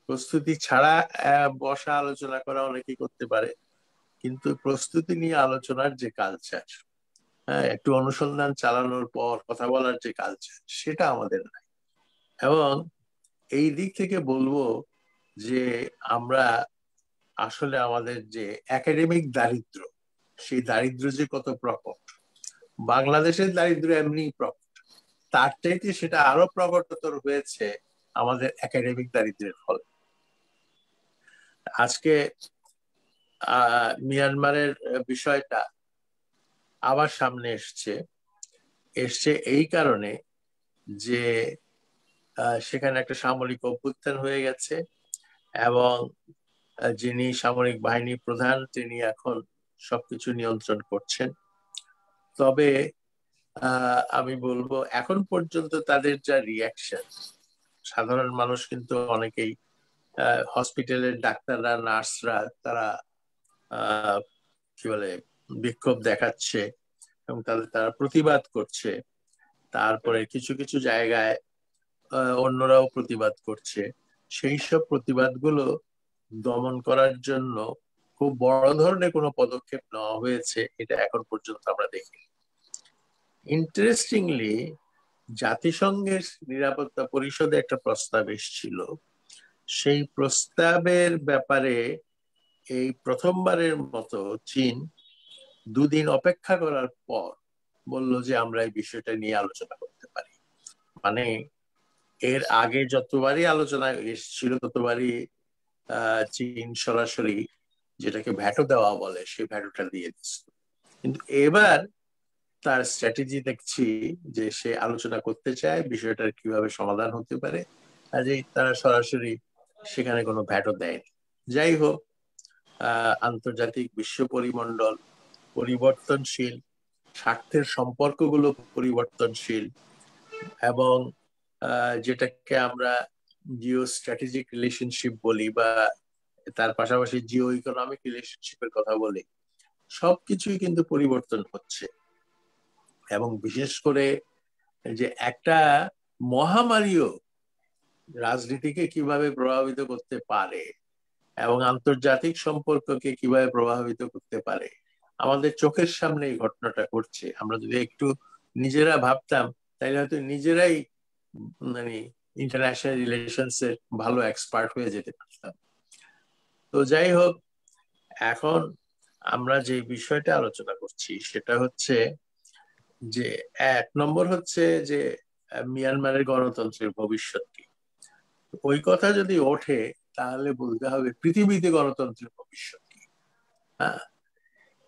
প্রস্তুতি ছাড়া বসা আলোচনা করা অনেকেই করতে পারে, কিন্তু প্রস্তুতি নিয়ে আলোচনার যে কালচার, হ্যাঁ, একটু অনুসন্ধান চালানোর পর কথা বলার যে কালচার, সেটা আমাদের নাই। এবং এই দিক থেকে বলবো যে আমরা আসলে আমাদের যে একাডেমিক দারিদ্র, সেই দারিদ্র যে কত প্রকট, বাংলাদেশের দারিদ্র এমনি প্রকট, তার চাইতে সেটা আরো প্রকটতর হয়েছে আমাদের একাডেমিক দারিদ্রের ফলে। আজকে মিয়ানমারের বিষয়টা আবার সামনে এসছে এই কারণে যে সেখানে একটা সামরিক অভ্যুত্থান হয়ে গেছে এবং যিনি সামরিক বাহিনী প্রধান তিনি এখন সবকিছু নিয়ন্ত্রণ করছেন। তবে আমি বলবো এখন পর্যন্ত তাদের যা রিয়াকশন, সাধারণ মানুষ কিন্তু অনেকেই, হসপিটালের ডাক্তাররা, নার্সরা, তারা কি বলে বিক্ষোভ দেখাচ্ছে এবং তারা প্রতিবাদ করছে। তারপরে কিছু কিছু জায়গায় অন্যরাও প্রতিবাদ করছে। সেই সব প্রতিবাদগুলো দমন করার জন্য খুব বড় ধরনের কোনো পদক্ষেপ নেওয়া হয়েছে এটা এখন পর্যন্ত আমরা দেখি। ইন্টারেস্টিংলি জাতিসংঘের নিরাপত্তা পরিষদে একটা প্রস্তাব এসেছিল, সেই প্রস্তাবের ব্যাপারে এই প্রথমবারের মতো চীন 2 দিন অপেক্ষা করার পর বলল যে আমরা এই বিষয়টা নিয়ে আলোচনা করতে পারি। মানে এর আগে যতবারই আলোচনা এসেছিল ততবারই চীন সরাসরি, যেটাকে ভ্যাটো দেওয়া বলে, সেই ভ্যাটোটা দিয়ে দিচ্ছে। কিন্তু এবার তার স্ট্র্যাটেজি দেখছি যে সে আলোচনা করতে চায় বিষয়টার কিভাবে সমাধান হতে পারে, কাজেই তারা সরাসরি সেখানে কোনো ভ্যাটো দেয়নি। যাই হোক, আন্তর্জাতিক বিশ্ব পরিমণ্ডল পরিবর্তনশীল, স্বার্থের সম্পর্কগুলো পরিবর্তনশীল, এবং যেটাকে আমরা জিও স্ট্র্যাটেজিক রিলেশনশিপ বলি বা তার পাশাপাশি জিও ইকোনমিক রিলেশনশিপের কথা বলি, সবকিছুই কিন্তু পরিবর্তন হচ্ছে। এবং বিশেষ করে যে একটা মহামারীও রাজনীতিকে কিভাবে প্রভাবিত করতে পারে এবং আন্তর্জাতিক সম্পর্ককে কিভাবে প্রভাবিত করতে পারে, আমাদের চোখের সামনে এই ঘটনাটা ঘটছে। আমরা যদি একটু নিজেরা ভাবতাম তাহলে হয়তো নিজেরাই মানে ইন্টারন্যাশনাল রিলেশনস এর ভালো এক্সপার্ট হয়ে যেতে পারতাম। তো যাই হোক, এখন আমরা যে বিষয়টা আলোচনা করছি সেটা হচ্ছে যে 1 নম্বর হচ্ছে যে মিয়ানমারের গণতন্ত্রের ভবিষ্যৎ কি। ওই কথা যদি ওঠে তাহলে বলতে হবে পৃথিবীতে গণতন্ত্রের ভবিষ্যৎ কি। হ্যাঁ,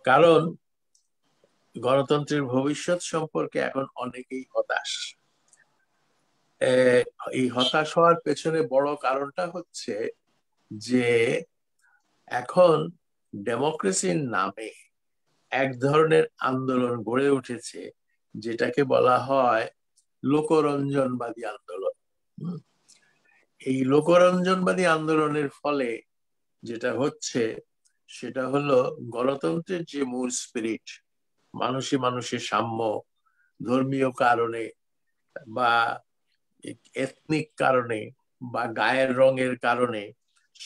কারণ গণতন্ত্রের ভবিষ্যৎ সম্পর্কে এখন অনেকেই হতাশ। এই হতাশ হওয়ার পেছনে বড় কারণটা হচ্ছে যে এখন ডেমোক্রেসির নামে এক ধরনের আন্দোলন গড়ে উঠেছে যেটাকে বলা হয় লোকরঞ্জনবাদী আন্দোলন। এই লোকরঞ্জনবাদী আন্দোলনের ফলে যেটা হচ্ছে সেটা হলো গণতন্ত্রের যে মূল স্পিরিট, মানুষে মানুষের সাম্য, ধর্মীয় কারণে বা এথনিক কারণে বা গায়ের রঙের কারণে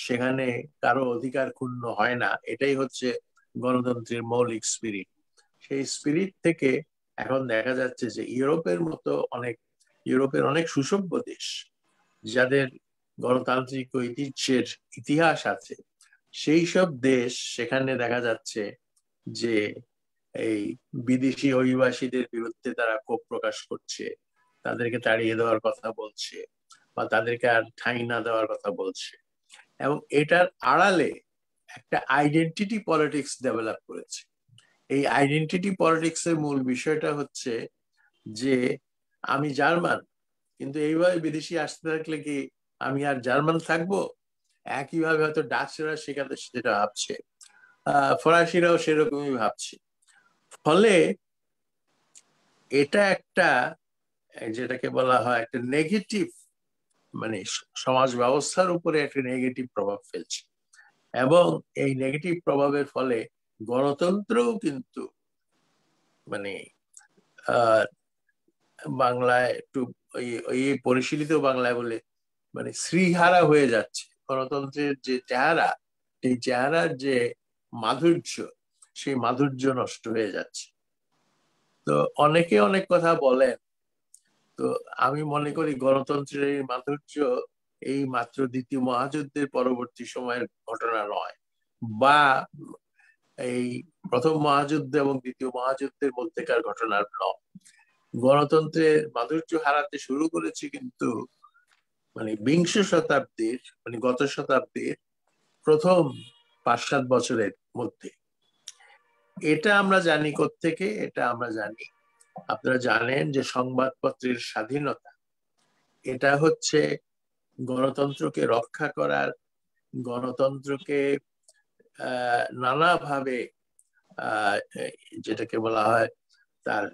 সেখানে কারো অধিকার ক্ষুণ্ণ হয় না, এটাই হচ্ছে গণতন্ত্রের মৌলিক স্পিরিট। সেই স্পিরিট থেকে এখন দেখা যাচ্ছে যে ইউরোপের অনেক সুসভ্য দেশ যাদের গণতান্ত্রিক ঐতিহ্যের ইতিহাস আছে, সেই সব দেশ সেখানে দেখা যাচ্ছে যে এই বিদেশি অভিবাসীদের বিরুদ্ধে তারা ক্ষোভ প্রকাশ করছে, তাদেরকে তাড়িয়ে দেওয়ার কথা বলছে বা তাদেরকে আর ঠাঁই না দেওয়ার কথা বলছে। এবং এটার আড়ালে একটা আইডেন্টিটি পলিটিক্স ডেভেলপ করেছে। এই আইডেন্টিটি পলিটিক্স এর মূল বিষয়টা হচ্ছে যে আমি জার্মান, কিন্তু এইভাবে বিদেশি আসতে থাকলে কি আমি আর জার্মান থাকবো? একইভাবে হয়তো ডাচরা সেখানে সেটা ভাবছে, ফরাসিরাও সেরকমই ভাবছে। ফলে এটা একটা যেটাকে বলা হয় একটা নেগেটিভ, মানে সমাজ ব্যবস্থার উপরে একটা নেগেটিভ প্রভাব ফেলছে। এবং এই নেগেটিভ প্রভাবের ফলে গণতন্ত্রও কিন্তু মানে আহ বাংলায় একটু ওই পরিশীলিত বাংলায় বলে মানে শ্রীহারা হয়ে যাচ্ছে। গণতন্ত্রের যে চেহারা, এই চেহারার যে মাধুর্য, সেই মাধুর্য নষ্ট হয়ে যাচ্ছে। তো অনেকে অনেক কথা বলেন, তো আমি মনে করি গণতন্ত্রের এই মাধুর্য এই মাত্র দ্বিতীয় মহাযুদ্ধের পরবর্তী সময়ের ঘটনা নয়, বা এই প্রথম মহাযুদ্ধ এবং দ্বিতীয় মহাযুদ্ধের মধ্যেকার ঘটনার নয়। গণতন্ত্রের মাধুর্য হারাতে শুরু করেছে কিন্তু মানে বিংশ শতাব্দীর, মানে গত শতাব্দীর প্রথম 5-7 বছরের মধ্যে। এটা আমরা জানি কোত্থেকে? এটা আমরা জানি, আপনারা জানেন যে সংবাদপত্রের স্বাধীনতা, এটা হচ্ছে গণতন্ত্রকে রক্ষা করার, গণতন্ত্রকে নানাভাবে যেটাকে বলা হয় তার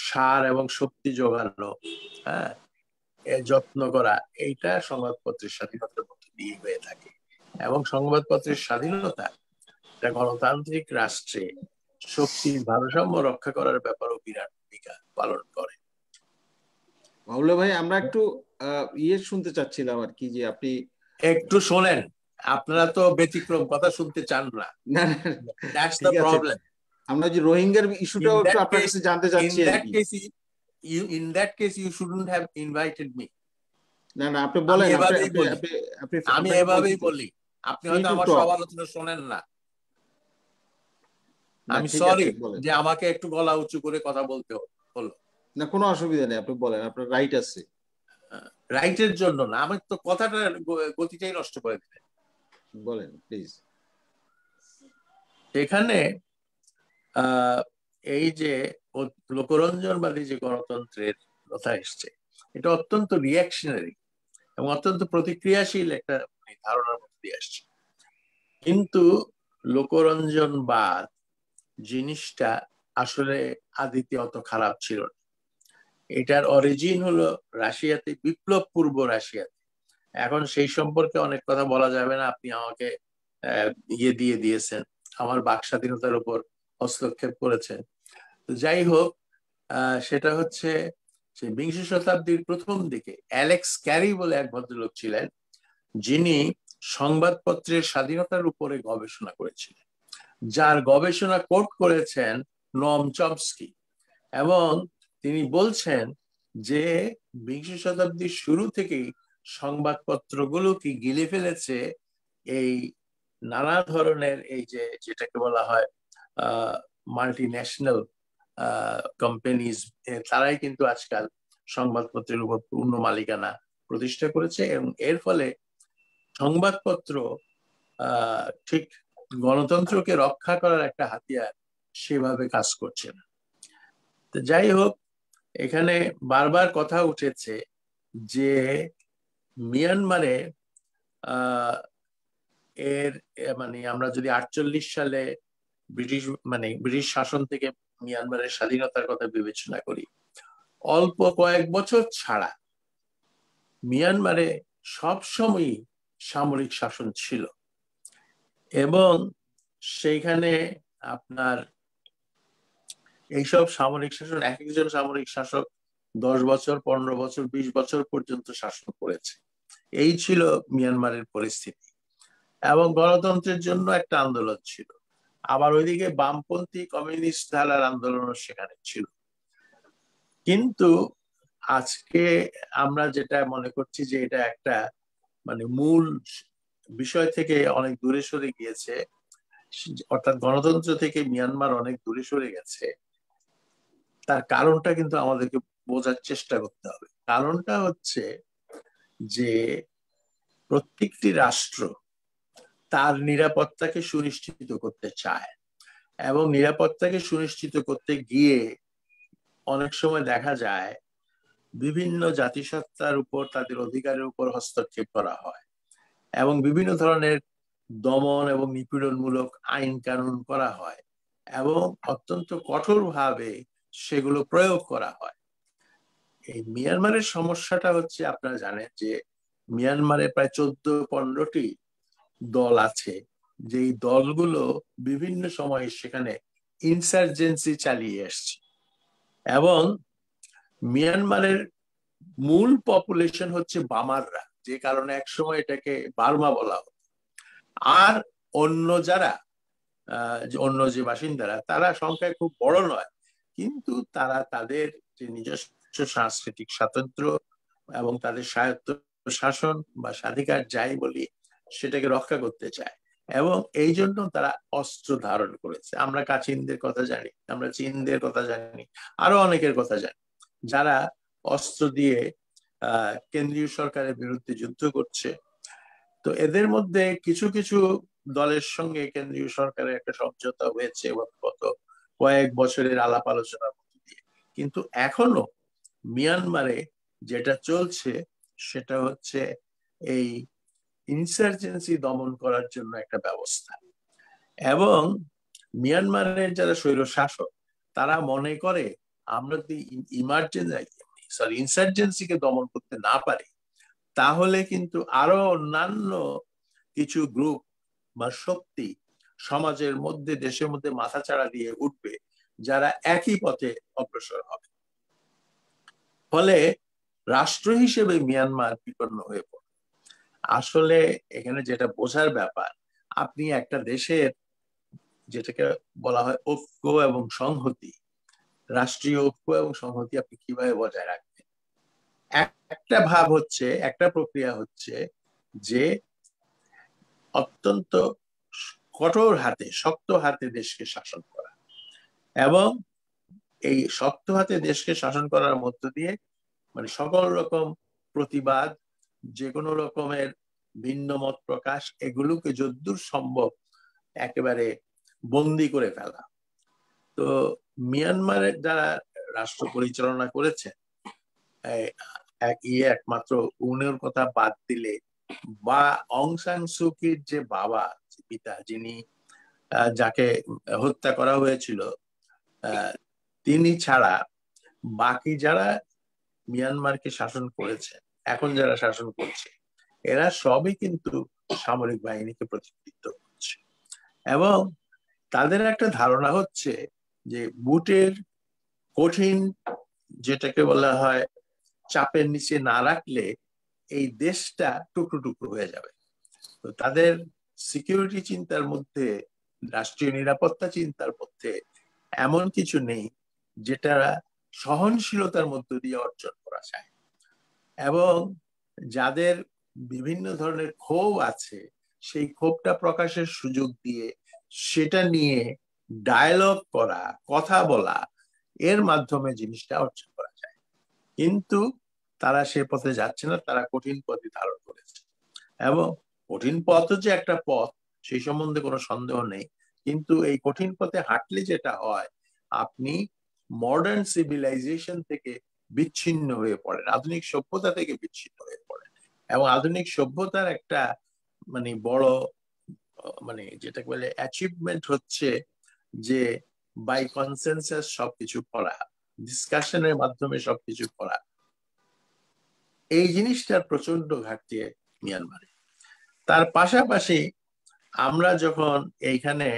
সার এবং শক্তি যোগানো, হ্যাঁ, যত্ন করা, এইটা সংবাদপত্রের স্বাধীনতার মধ্যে দিয়ে হয়ে থাকে। এবং সংবাদপত্রের স্বাধীনতা এটা গণতান্ত্রিক রাষ্ট্রে শক্তির ভারসাম্য রক্ষা করার ব্যাপারেও বিরাট ভূমিকা পালন করে। মাহবুব ভাই, আমরা একটু শুনতে চাচ্ছিলাম আর কি, যে আপনি একটু শোনেন, আপনারা তো ব্যতিক্রম কথা শুনতে চান না। না দ্যাটস দ্য ঠিক আছে, প্রবলেম। আমরা যে রোহিঙ্গার ইস্যুটাও একটু আপনার কাছে জানতে চাচ্ছি আর কি। In that case you shouldn't have invited me. না না, আপনি বলেন, আমি এভাবেই বলি, আপনি হয়তো আমার সব আলোচনা শোনেন না। আমি সরি যে আমাকে একটু গলা উঁচু করে কথা বলতে হলো। না, কোনো অসুবিধা নেই, আপনি বলেন, আপনার রাইট আছে। রাইটের জন্য না, আমার তো কথাটা গতিটাই নষ্ট করে দিলেন। বলেন প্লিজ। এখানে এই যে লোকরঞ্জনবাদী যে গণতন্ত্রের কথা এসছে, এটা অত্যন্ত রিয়াকশনারি এবং অত্যন্ত প্রতিক্রিয়াশীল একটা ধারণার মধ্যে দিয়ে আসছে। কিন্তু লোকরঞ্জনবাদ জিনিসটা আসলে আদিতে অত খারাপ ছিল না। এটার অরিজিন হলো রাশিয়াতে, বিপ্লব পূর্ব রাশিয়াতে। এখন সেই সম্পর্কে অনেক কথা বলা যাবে না, আপনি আমাকে দিয়ে দিয়েছেন, আমার বাক স্বাধীনতার উপর হস্তক্ষেপ করেছেন। তো যাই হোক, সেটা হচ্ছে যে বিংশ শতাব্দীর প্রথম দিকে অ্যালেক্স ক্যারি বলে এক ভদ্রলোক ছিলেন, যিনি সংবাদপত্রের স্বাধীনতার উপরে গবেষণা করেছিলেন, যার গবেষণা কোট করেছেন নম চমস্কি। এবং তিনি বলছেন যে বিংশ শতাব্দীর শুরু থেকেই সংবাদপত্রগুলোকে গিলে ফেলেছে এই নানা ধরনের এই যে যেটাকে বলা হয় মাল্টি ন্যাশনাল কোম্পানিজ, তারাই কিন্তু আজকাল সংবাদপত্রের উপর পূর্ণ মালিকানা প্রতিষ্ঠা করেছে। এবং এর ফলে সংবাদপত্র ঠিক গণতন্ত্রকে রক্ষা করার একটা হাতিয়ার সেভাবে কাজ করছে না। তো যাই হোক, এখানে বারবার কথা উঠেছে যে মিয়ানমারে এর মানে আমরা যদি 48 সালে ব্রিটিশ শাসন থেকে মিয়ানমারের স্বাধীনতার কথা বিবেচনা করি, অল্প কয়েক বছর ছাড়া মিয়ানমারে সবসময়ই সামরিক শাসন ছিল। এবং সেইখানে আপনার এইসব সামরিক শাসন, এক একজন সামরিক শাসক 10 বছর, 15 বছর, 20 বছর পর্যন্ত শাসন করেছে। এই ছিল মিয়ানমারের পরিস্থিতি। এবং গণতন্ত্রের জন্য একটা আন্দোলন ছিল, আবার ওইদিকে বামপন্থী কমিউনিস্ট ধারার আন্দোলনও সেখানে ছিল। কিন্তু আজকে আমরা যেটা মনে করছি যে এটা একটা মানে মূল বিষয় থেকে অনেক দূরে সরে গিয়েছে, অর্থাৎ গণতন্ত্র থেকে মিয়ানমার অনেক দূরে সরে গেছে, তার কারণটা কিন্তু আমাদেরকে বোঝার চেষ্টা করতে হবে। কারণটা হচ্ছে যে প্রত্যেকটি রাষ্ট্র তার নিরাপত্তাকে সুনিশ্চিত করতে চায়, এবং নিরাপত্তাকে সুনিশ্চিত করতে গিয়ে অনেক সময় দেখা যায় বিভিন্ন জাতিসত্তার উপর, তাদের অধিকারের উপর হস্তক্ষেপ করা হয় এবং বিভিন্ন ধরনের দমন এবং নিপীড়নমূলক আইন কানুন করা হয় এবং অত্যন্ত কঠোরভাবে সেগুলো প্রয়োগ করা হয়। এই মিয়ানমারের সমস্যাটা হচ্ছে, আপনারা জানেন যে মিয়ানমারে প্রায় 14-15টি দল আছে, যেই দলগুলো বিভিন্ন সময় সেখানে ইনসার্জেন্সি চালিয়ে আসছে এবং মিয়ানমারের মূল পপুলেশন হচ্ছে বামাররা, যে কারণে একসময় এটাকে বার্মা বলা হতো। আর অন্য যারা অন্য যে বাসিন্দারা, তারা সংখ্যায় খুব বড় নয়, কিন্তু তারা তাদের যে নিজস্ব সাংস্কৃতিক স্বাতন্ত্র্য এবং তাদের স্বায়ত্ত শাসন বা স্বাধিকার যাই বলি, সেটাকে রক্ষা করতে চায় এবং এই জন্য তারা অস্ত্র ধারণ করেছে। আমরা কাচিনদের কথা জানি, আমরা চীনদের কথা জানি, আরো অনেকের কথা জানি, যারা অস্ত্র দিয়ে কেন্দ্রীয় সরকারের বিরুদ্ধে যুদ্ধ করছে। তো এদের মধ্যে কিছু কিছু দলের সঙ্গে কেন্দ্রীয় সরকারের একটা সমঝোতা হয়েছে গত কয়েক বছরের আলাপ আলোচনার মধ্যে দিয়ে, কিন্তু এখনো মিয়ানমারে যেটা চলছে সেটা হচ্ছে এই ইনসার্জেন্সি দমন করার জন্য একটা ব্যবস্থা। এবং মিয়ানমারের যারা স্বৈর শাসক, তারা মনে করে আমরা যদি ইনসার্জেন্সিকে দমন করতে না পারি, তাহলে কিন্তু আরো অন্যান্য কিছু গ্রুপ বা শক্তি সমাজের মধ্যে, দেশের মধ্যে মাথাচাড়া দিয়ে উঠবে, যারা একই পথে অগ্রসর হবে। ফলে রাষ্ট্র হিসেবে মিয়ানমার বিপন্ন হয়ে পড়ে। আসলে এখানে যেটা বোঝার ব্যাপার, আপনি একটা দেশের, যেটাকে বলা হয় ঐক্য এবং সংহতি, রাষ্ট্রীয় ঐক্য এবং সংহতি আপনি কিভাবে বজায় রাখবেন? একটা ভাব হচ্ছে, একটা প্রক্রিয়া হচ্ছে যে অত্যন্ত কঠোর হাতে, শক্ত হাতে দেশকে শাসন করা, এবং এই শক্ত হাতে দেশকে শাসন করার মধ্য দিয়ে মানে সকল রকম প্রতিবাদ, যে কোনো রকমের ভিন্ন মত প্রকাশ, এগুলোকে যদ্দূর সম্ভব একেবারে বন্দি করে ফেলা। তো মিয়ানমারের যারা রাষ্ট্র পরিচালনা করেছে, একমাত্র উনার কথা বাদ দিলে, বা অং সান সুকির যে বাবা, পিতা, যিনি যাকে হত্যা করা হয়েছিল, তিনি ছাড়া বাকি যারা মিয়ানমারকে শাসন করেছে, এখন যারা শাসন করছে, এরা সবই কিন্তু সামরিক বাহিনীকে প্রতিনিধিত্ব করছে। এবং তাদের একটা ধারণা হচ্ছে যে বুটের কঠিন, যেটাকে বলা হয় চাপের নিচে না রাখলে এই দেশটা টুকরো টুকরো হয়ে যাবে। তো তাদের সিকিউরিটি চিন্তার মধ্যে, রাষ্ট্রীয় নিরাপত্তা চিন্তার মধ্যে এমন কিছু নেই যেটা সহনশীলতার মধ্য দিয়ে অর্জন করা যায়। এবং যাদের বিভিন্ন ধরনের ক্ষোভ আছে, সেই ক্ষোভটা প্রকাশের সুযোগ দিয়ে সেটা নিয়ে ডায়ালগ করা, কথা বলা, এর মাধ্যমে জিনিসটা অর্জন করা যায়। কিন্তু তারা সে পথে যাচ্ছে না, তারা কঠিন পথে ধারণ করেছে। এবং কঠিন পথ যে একটা পথ, সেই সম্বন্ধে কোনো সন্দেহ নেই, কিন্তু এই কঠিন পথে হাঁটলে যেটা হয়, আপনি মডার্ন সিভিলাইজেশন থেকে বিচ্ছিন্ন হয়ে পড়েন, আধুনিক সভ্যতা থেকে বিচ্ছিন্ন হয়ে পড়েন। এবং আধুনিক সভ্যতার একটা মানে বড় মানে যেটাকে বলে অ্যাচিভমেন্ট হচ্ছে যে বাই কনসেনসাস সবকিছু করা, ডিসকাশনের মাধ্যমে সবকিছু করা। এই জিনিসটার প্রচন্ড ঘাটতি মিয়ানমারে। তার পাশাপাশি আমরা যখন এইখানে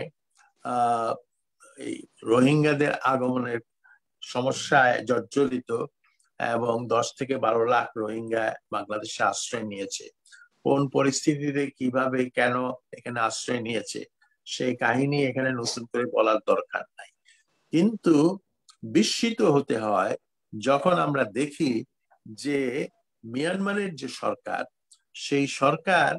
এই রোহিঙ্গাদের আগমনের সমস্যায় জর্জরিত, এবং 10 থেকে 12 লাখ রোহিঙ্গা বাংলাদেশে আশ্রয় নিয়েছে, কোন পরিস্থিতিতে, কিভাবে, কেন এখানে আশ্রয় নিয়েছে, সেই কাহিনী এখানে নতুন করে বলার দরকার নাই। কিন্তু বিস্মিত হতে হয় যখন আমরা দেখি যে মিয়ানমারের যে সরকার, সেই সরকার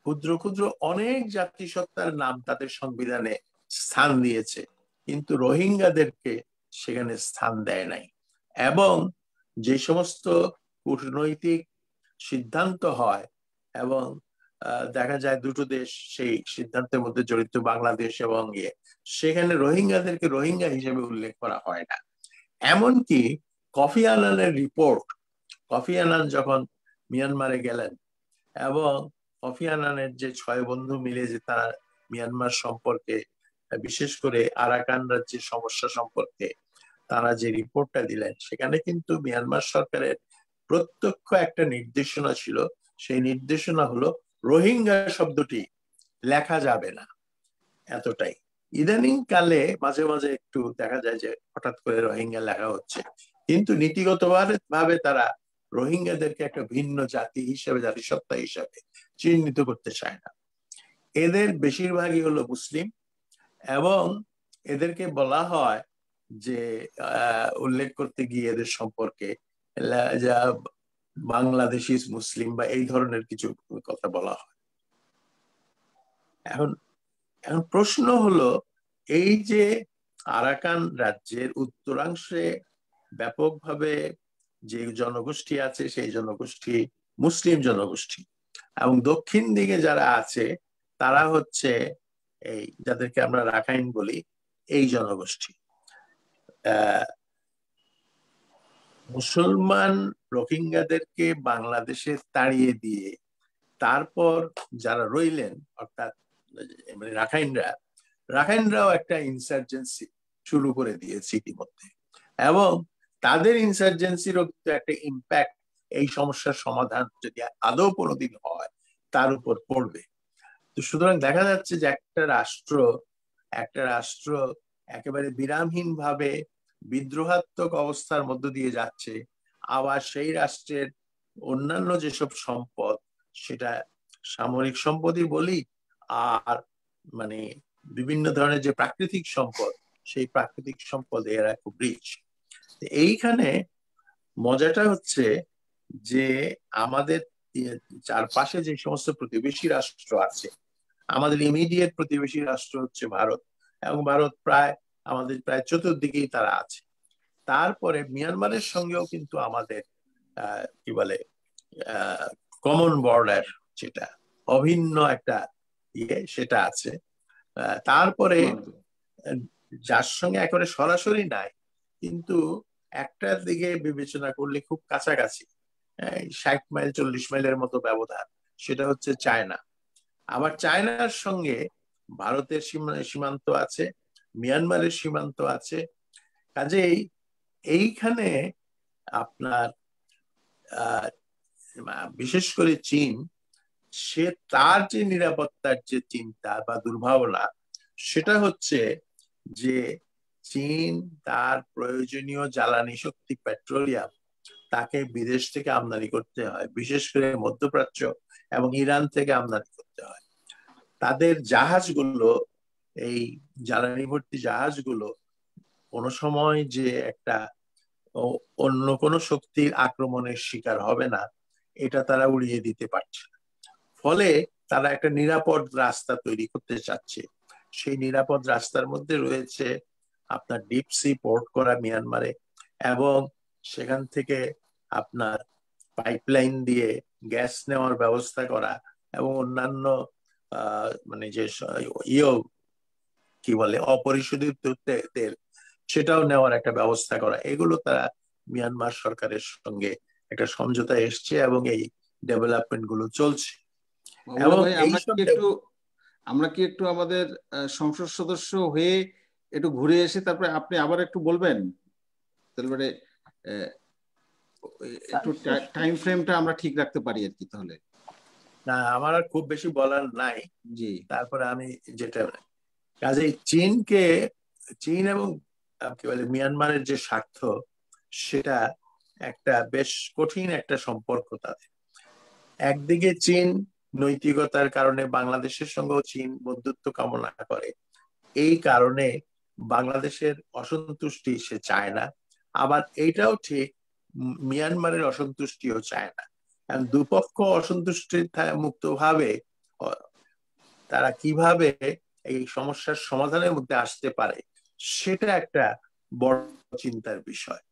ক্ষুদ্র ক্ষুদ্র অনেক জাতিসত্তার নাম তাদের সংবিধানে স্থান দিয়েছে, কিন্তু রোহিঙ্গাদেরকে সেখানে স্থান দেয় নাই। এবং যে সমস্ত কূটনৈতিক সিদ্ধান্ত হয়, এবং দেখা যায় দুটো দেশ সেই সিদ্ধান্তের মধ্যে জড়িত, বাংলাদেশ এবং সেখানে রোহিঙ্গাদেরকে রোহিঙ্গা হিসেবে উল্লেখ করা হয় না। এমনকি কফি আনানের রিপোর্ট, কফি আনান যখন মিয়ানমারে গেলেন এবং কফি আনানের যে 6 বন্ধু মিলে যে তারা মিয়ানমার সম্পর্কে, বিশেষ করে আরাকান রাজ্যের সমস্যা সম্পর্কে তারা যে রিপোর্টটা দিলেন, সেখানে কিন্তু মিয়ানমার সরকারের প্রত্যক্ষ একটা নির্দেশনা ছিল। সেই নির্দেশনা হলো রোহিঙ্গা শব্দটি লেখা যাবে না, এতটাই। ইদানিং কালে মাঝে মাঝে একটু দেখা যায় যে হঠাৎ করে রোহিঙ্গা লেখা হচ্ছে, কিন্তু নীতিগত ভাবে তারা রোহিঙ্গাদেরকে একটা ভিন্ন জাতি হিসেবে, জাতিসত্তা হিসেবে চিহ্নিত করতে চায় না। এদের বেশিরভাগই হলো মুসলিম এবং এদেরকে বলা হয় যে উল্লেখ করতে গিয়ে এদের সম্পর্কে যা বাংলাদেশি মুসলিম বা এই ধরনের কিছু কথা বলা হয়। এখন এখন প্রশ্ন হলো, এই যে আরাকান রাজ্যের উত্তরাংশে ব্যাপকভাবে যে জনগোষ্ঠী আছে সেই জনগোষ্ঠী মুসলিম জনগোষ্ঠী, এবং দক্ষিণ দিকে যারা আছে তারা হচ্ছে এই যাদেরকে আমরা রাখাইন বলি, এই জনগোষ্ঠী। মুসলমান রোহিঙ্গাদেরকে বাংলাদেশে তাড়িয়ে দিয়ে তারপর যারা রইলেন, অর্থাৎ মানে রাখাইনরাও একটা ইনসার্জেন্সি শুরু করে দিয়েছে ইতিমধ্যে, এবং তাদের ইনসার্জেন্সিরও একটা ইম্প্যাক্ট এই সমস্যার সমাধান যদি আদৌ কোনোদিন হয় তার উপর পড়বে। তো সুতরাং দেখা যাচ্ছে যে একটা রাষ্ট্র একেবারে বিরামহীন ভাবে বিদ্রোহাত্মক অবস্থার মধ্য দিয়ে যাচ্ছে, আবার সেই রাষ্ট্রের অন্যান্য যেসব সম্পদ, সেটা সামরিক সম্পদই বলি আর মানে বিভিন্ন ধরনের যে প্রাকৃতিক সম্পদ, সেই প্রাকৃতিক সম্পদ এরা খুব রিচ। এইখানে মজাটা হচ্ছে যে আমাদের চারপাশে যে সমস্ত প্রতিবেশী রাষ্ট্র আছে, আমাদের ইমিডিয়েট প্রতিবেশী রাষ্ট্র হচ্ছে ভারত, এবং ভারত আমাদের প্রায় চতুর্দিকেই তারা আছে। তারপরে মিয়ানমারের সঙ্গেও কিন্তু আমাদের কি বলে কমন বর্ডার, যেটা অভিন্ন একটা সেটা আছে। তারপরে যার সঙ্গে একেবারে সরাসরি নাই, কিন্তু একটার দিকে বিবেচনা করলে খুব কাছাকাছি, 60 মাইল 40 মাইলের মতো ব্যবধান, সেটা হচ্ছে চায়না। আবার চায়নার সঙ্গে ভারতের সীমান্ত আছে, মিয়ানমারের সীমান্ত আছে। কাজেই এইখানে আপনার বিশেষ করে চীন, সে তার যে নিরাপত্তার যে চিন্তা বা দুর্ভাবনা, সেটা হচ্ছে যে চীন তার প্রয়োজনীয় জ্বালানি শক্তি পেট্রোলিয়াম তাকে বিদেশ থেকে আমদানি করতে হয়, বিশেষ করে মধ্যপ্রাচ্য এবং ইরান থেকে আমদানি করতে হয়। তাদের জাহাজগুলো, এই জ্বালানি ভর্তি জাহাজগুলো কোন সময় যে একটা অন্য কোন শক্তির আক্রমণের শিকার হবে না, এটা তারা উড়িয়ে দিতে পারছে না। ফলে তারা একটা নিরাপদ রাস্তা তৈরি করতে চাচ্ছে। সেই নিরাপদ রাস্তার মধ্যে রয়েছে আপনার ডিপ সি পোর্ট করা মিয়ানমারে, এবং সেখান থেকে আপনার পাইপলাইন দিয়ে গ্যাস নেওয়ার ব্যবস্থা করা, এবং অন্যান্য মানে যে কি বলে অপরিশোধিত তেল, সেটাও নেওয়ার একটা ব্যবস্থা করা। এগুলো তারা মিয়ানমার সরকারের সঙ্গে একটা সমঝোতা এসছে এবং এই ডেভেলপমেন্ট গুলো চলছে। এবং আমরা কি একটু আমাদের সংসদ সদস্য হয়ে একটু ঘুরে এসে তারপরে আপনি আবার একটু বলবেন, তারপরে একটু টাইম ফ্রেমটা আমরা ঠিক রাখতে পারি আর কি। তাহলে না, আমার আর খুব বেশি বলার নাই। জি, তারপরে আমি যেটা কাজেই চীন এবং কি বলে মিয়ানমারের যে স্বার্থ, সেটা একটা বেশ কঠিন একটা সম্পর্ক তাদের। একদিকে চীন নৈতিকতার কারণে বাংলাদেশের সঙ্গেও চীন বন্ধুত্ব কামনা করে, এই কারণে বাংলাদেশের অসন্তুষ্টি সে চায় না। আবার এইটাও ঠিক, মিয়ানমারের অসন্তুষ্টিও চায় না। দুপক্ষ অসন্তুষ্টির মুক্ত ভাবে তারা কিভাবে এই সমস্যার সমাধানের মধ্যে আসতে পারে, সেটা একটা বড় চিন্তার বিষয়।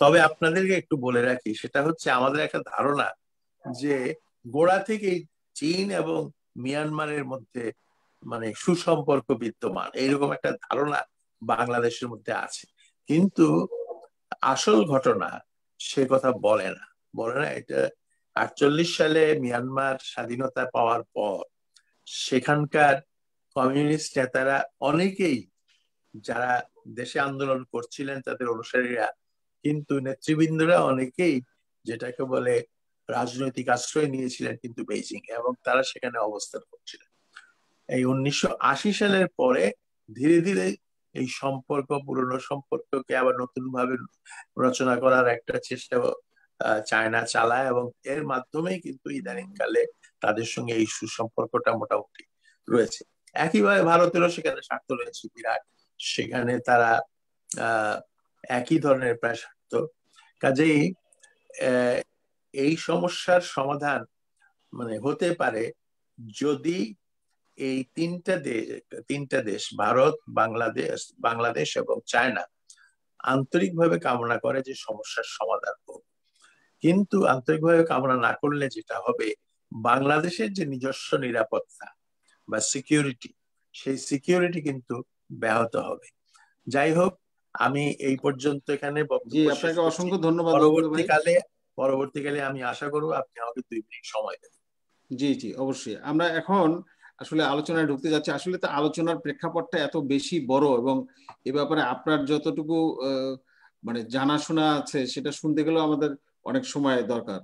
তবে আপনাদেরকে একটু বলে রাখি, সেটা হচ্ছে আমাদের একটা ধারণা যে গোড়া থেকেই চীন এবং মিয়ানমারের মধ্যে মানে সুসম্পর্ক বিদ্যমান, এইরকম একটা ধারণা বাংলাদেশের মধ্যে আছে। কিন্তু আসল ঘটনা সে কথা বলে না। এটা 48 সালে মিয়ানমার স্বাধীনতা পাওয়ার পর সেখানকার কমিউনিস্ট নেতারা অনেকেই, যারা দেশে আন্দোলন করছিলেন তাদের অনুসারীরা, কিন্তু নেতৃবৃন্দরা অনেকেই যেটাকে বলে রাজনৈতিক আশ্রয় নিয়েছিলেন কিন্তু বেইজিং এ, এবং তারা সেখানে অবস্থান করছিলেন। এই 1980 সালের পরে ধীরে ধীরে এই সম্পর্ক, পুরনো সম্পর্ককে আবার নতুন ভাবে রচনা করার একটা চেষ্টা চায়না চালায়, এবং এর মাধ্যমেই কিন্তু ইদানিং কালে তাদের সঙ্গে এই সুসম্পর্কটা মোটামুটি রয়েছে। একইভাবে ভারতেরও সেখানে স্বার্থ রয়েছে বিরাট, সেখানে তারা একই ধরনের প্রায় স্বার্থ। কাজেই এই সমস্যার সমাধান মানে হতে পারে যদি এই তিনটা দেশ ভারত, বাংলাদেশ এবং চায়না আন্তরিকভাবে কামনা করে যে সমস্যার সমাধান হোক। কিন্তু আন্তরিকভাবে কামনা না করলে যেটা হবে, বাংলাদেশের যে নিজস্ব নিরাপত্তা বা সিকিউরিটি, সেই সিকিউরিটি কিন্তু ব্যাহত হবে। যাই হোক, আমি এই পর্যন্ত এখানে আপনাকে অসংখ্য ধন্যবাদ। পরবর্তীকালে আমি আশা করব আপনি আমাকে 2 মিনিট সময় দেবেন। জি, অবশ্যই। আমরা এখন আসলে আলোচনায় ঢুকতে যাচ্ছি। আসলে তো আলোচনার প্রেক্ষাপটটা এত বেশি বড়, এবং এ ব্যাপারে আপনার যতটুকু মানে জানাশোনা আছে সেটা শুনতে গেলেও আমাদের অনেক সময় দরকার।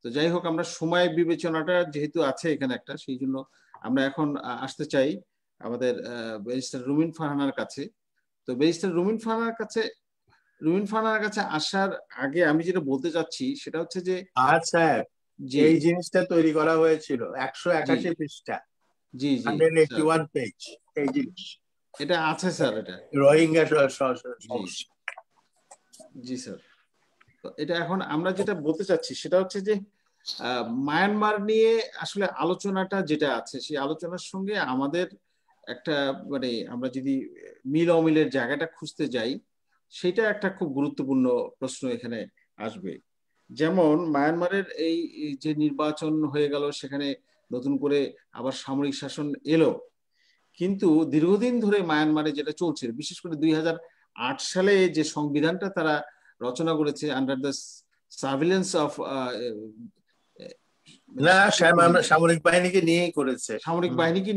তো যাই হোক, আমরা সময় বিবেচনাটা যেহেতু আছে এখানে একটা, সেই জন্য আমরা এখন আসতে চাই আমাদের ব্যারিস্টার রুমিন ফারহানার কাছে। তো ব্যারিস্টার রুমিন ফারহানার কাছে আসার আগে আমি যেটা বলতে চাচ্ছি সেটা হচ্ছে যে, আচ্ছা, এই জিনিসটা তৈরি করা হয়েছিল 181 পৃষ্ঠা, জি 181 পেজ, এই জিনিস এটা আছে স্যার। এটা রোহিঙ্গা জি স্যার। তো এটা এখন আমরা যেটা বলতে চাচ্ছি সেটা হচ্ছে যে মায়ানমার নিয়ে আসলে আলোচনাটা যেটা আছে, সেই আলোচনার সঙ্গে আমাদের একটা মানে আমরা যদি মিল অমিলের জায়গাটা খুঁজতে যাই, সেটা একটা খুব গুরুত্বপূর্ণ প্রশ্ন এখানে আসবে। যেমন মায়ানমারের এই যে নির্বাচন হয়ে গেল, সেখানে নতুন করে আবার সামরিক শাসন এলো, কিন্তু দীর্ঘদিন ধরে মায়ানমারে যেটা চলছে, বিশেষ করে 2008 সালে যে সংবিধানটা তারা রচনা করেছে আন্ডার দ্য সার্ভিলেন্স অফ সামরিক বাহিনীকে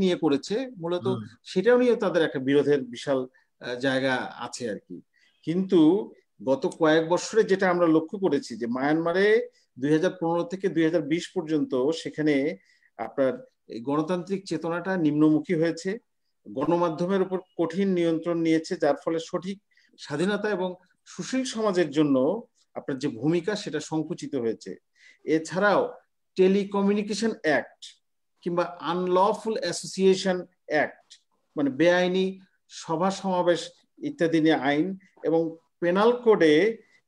নিয়ে করেছে মূলত, সেটাও নিয়ে তাদের একটা বিরোধের বিশাল জায়গা আছে আর কি। কিন্তু গত কয়েক বছরে যেটা আমরা লক্ষ্য করেছি যে মায়ানমারে 2015 থেকে 2020 পর্যন্ত সেখানে আপনার এই গণতান্ত্রিক চেতনাটা নিম্নমুখী হয়েছে, গণমাধ্যমের উপর কঠিন নিয়ন্ত্রণ নিয়েছে, যার ফলে সঠিক স্বাধীনতা এবং সুশীল সমাজের জন্য আপনার যে ভূমিকা সেটা সংকুচিত হয়েছে। এছাড়াও টেলিকমিউনিকেশন অ্যাক্ট কিংবা আনলফুল অ্যাসোসিয়েশন অ্যাক্ট, মানে বেআইনি সভা সমাবেশ ইত্যাদি নিয়ে আইন, এবং পেনাল কোডে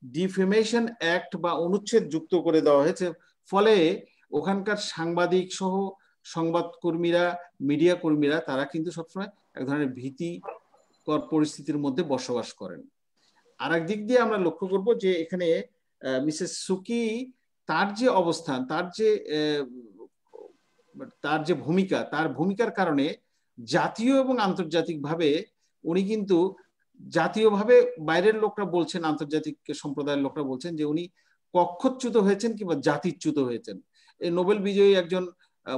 ডিফেমেশন অ্যাক্ট বা অনুচ্ছেদ যুক্ত করে দেওয়া হয়েছে। ফলে ওখানকার সাংবাদিক সহ সংবাদকর্মীরা, মিডিয়া কর্মীরা তারা কিন্তু সবসময় এক ধরনের ভীতিকর পরিস্থিতির মধ্যে বসবাস করেন। আর এক দিক দিয়ে আমরা লক্ষ্য করব যে এখানে মিসেস সুকি, তার যে অবস্থান, তার যে ভূমিকা, তার ভূমিকার কারণে জাতীয় এবং আন্তর্জাতিকভাবে উনি কিন্তু, জাতীয়ভাবে বাইরের লোকরা বলছেন, আন্তর্জাতিক সম্প্রদায়ের লোকরা বলছেন যে উনি কক্ষচ্যুত হয়েছেন কিংবা জাতিচ্যুত হয়েছেন। এই নোবেল বিজয়ী একজন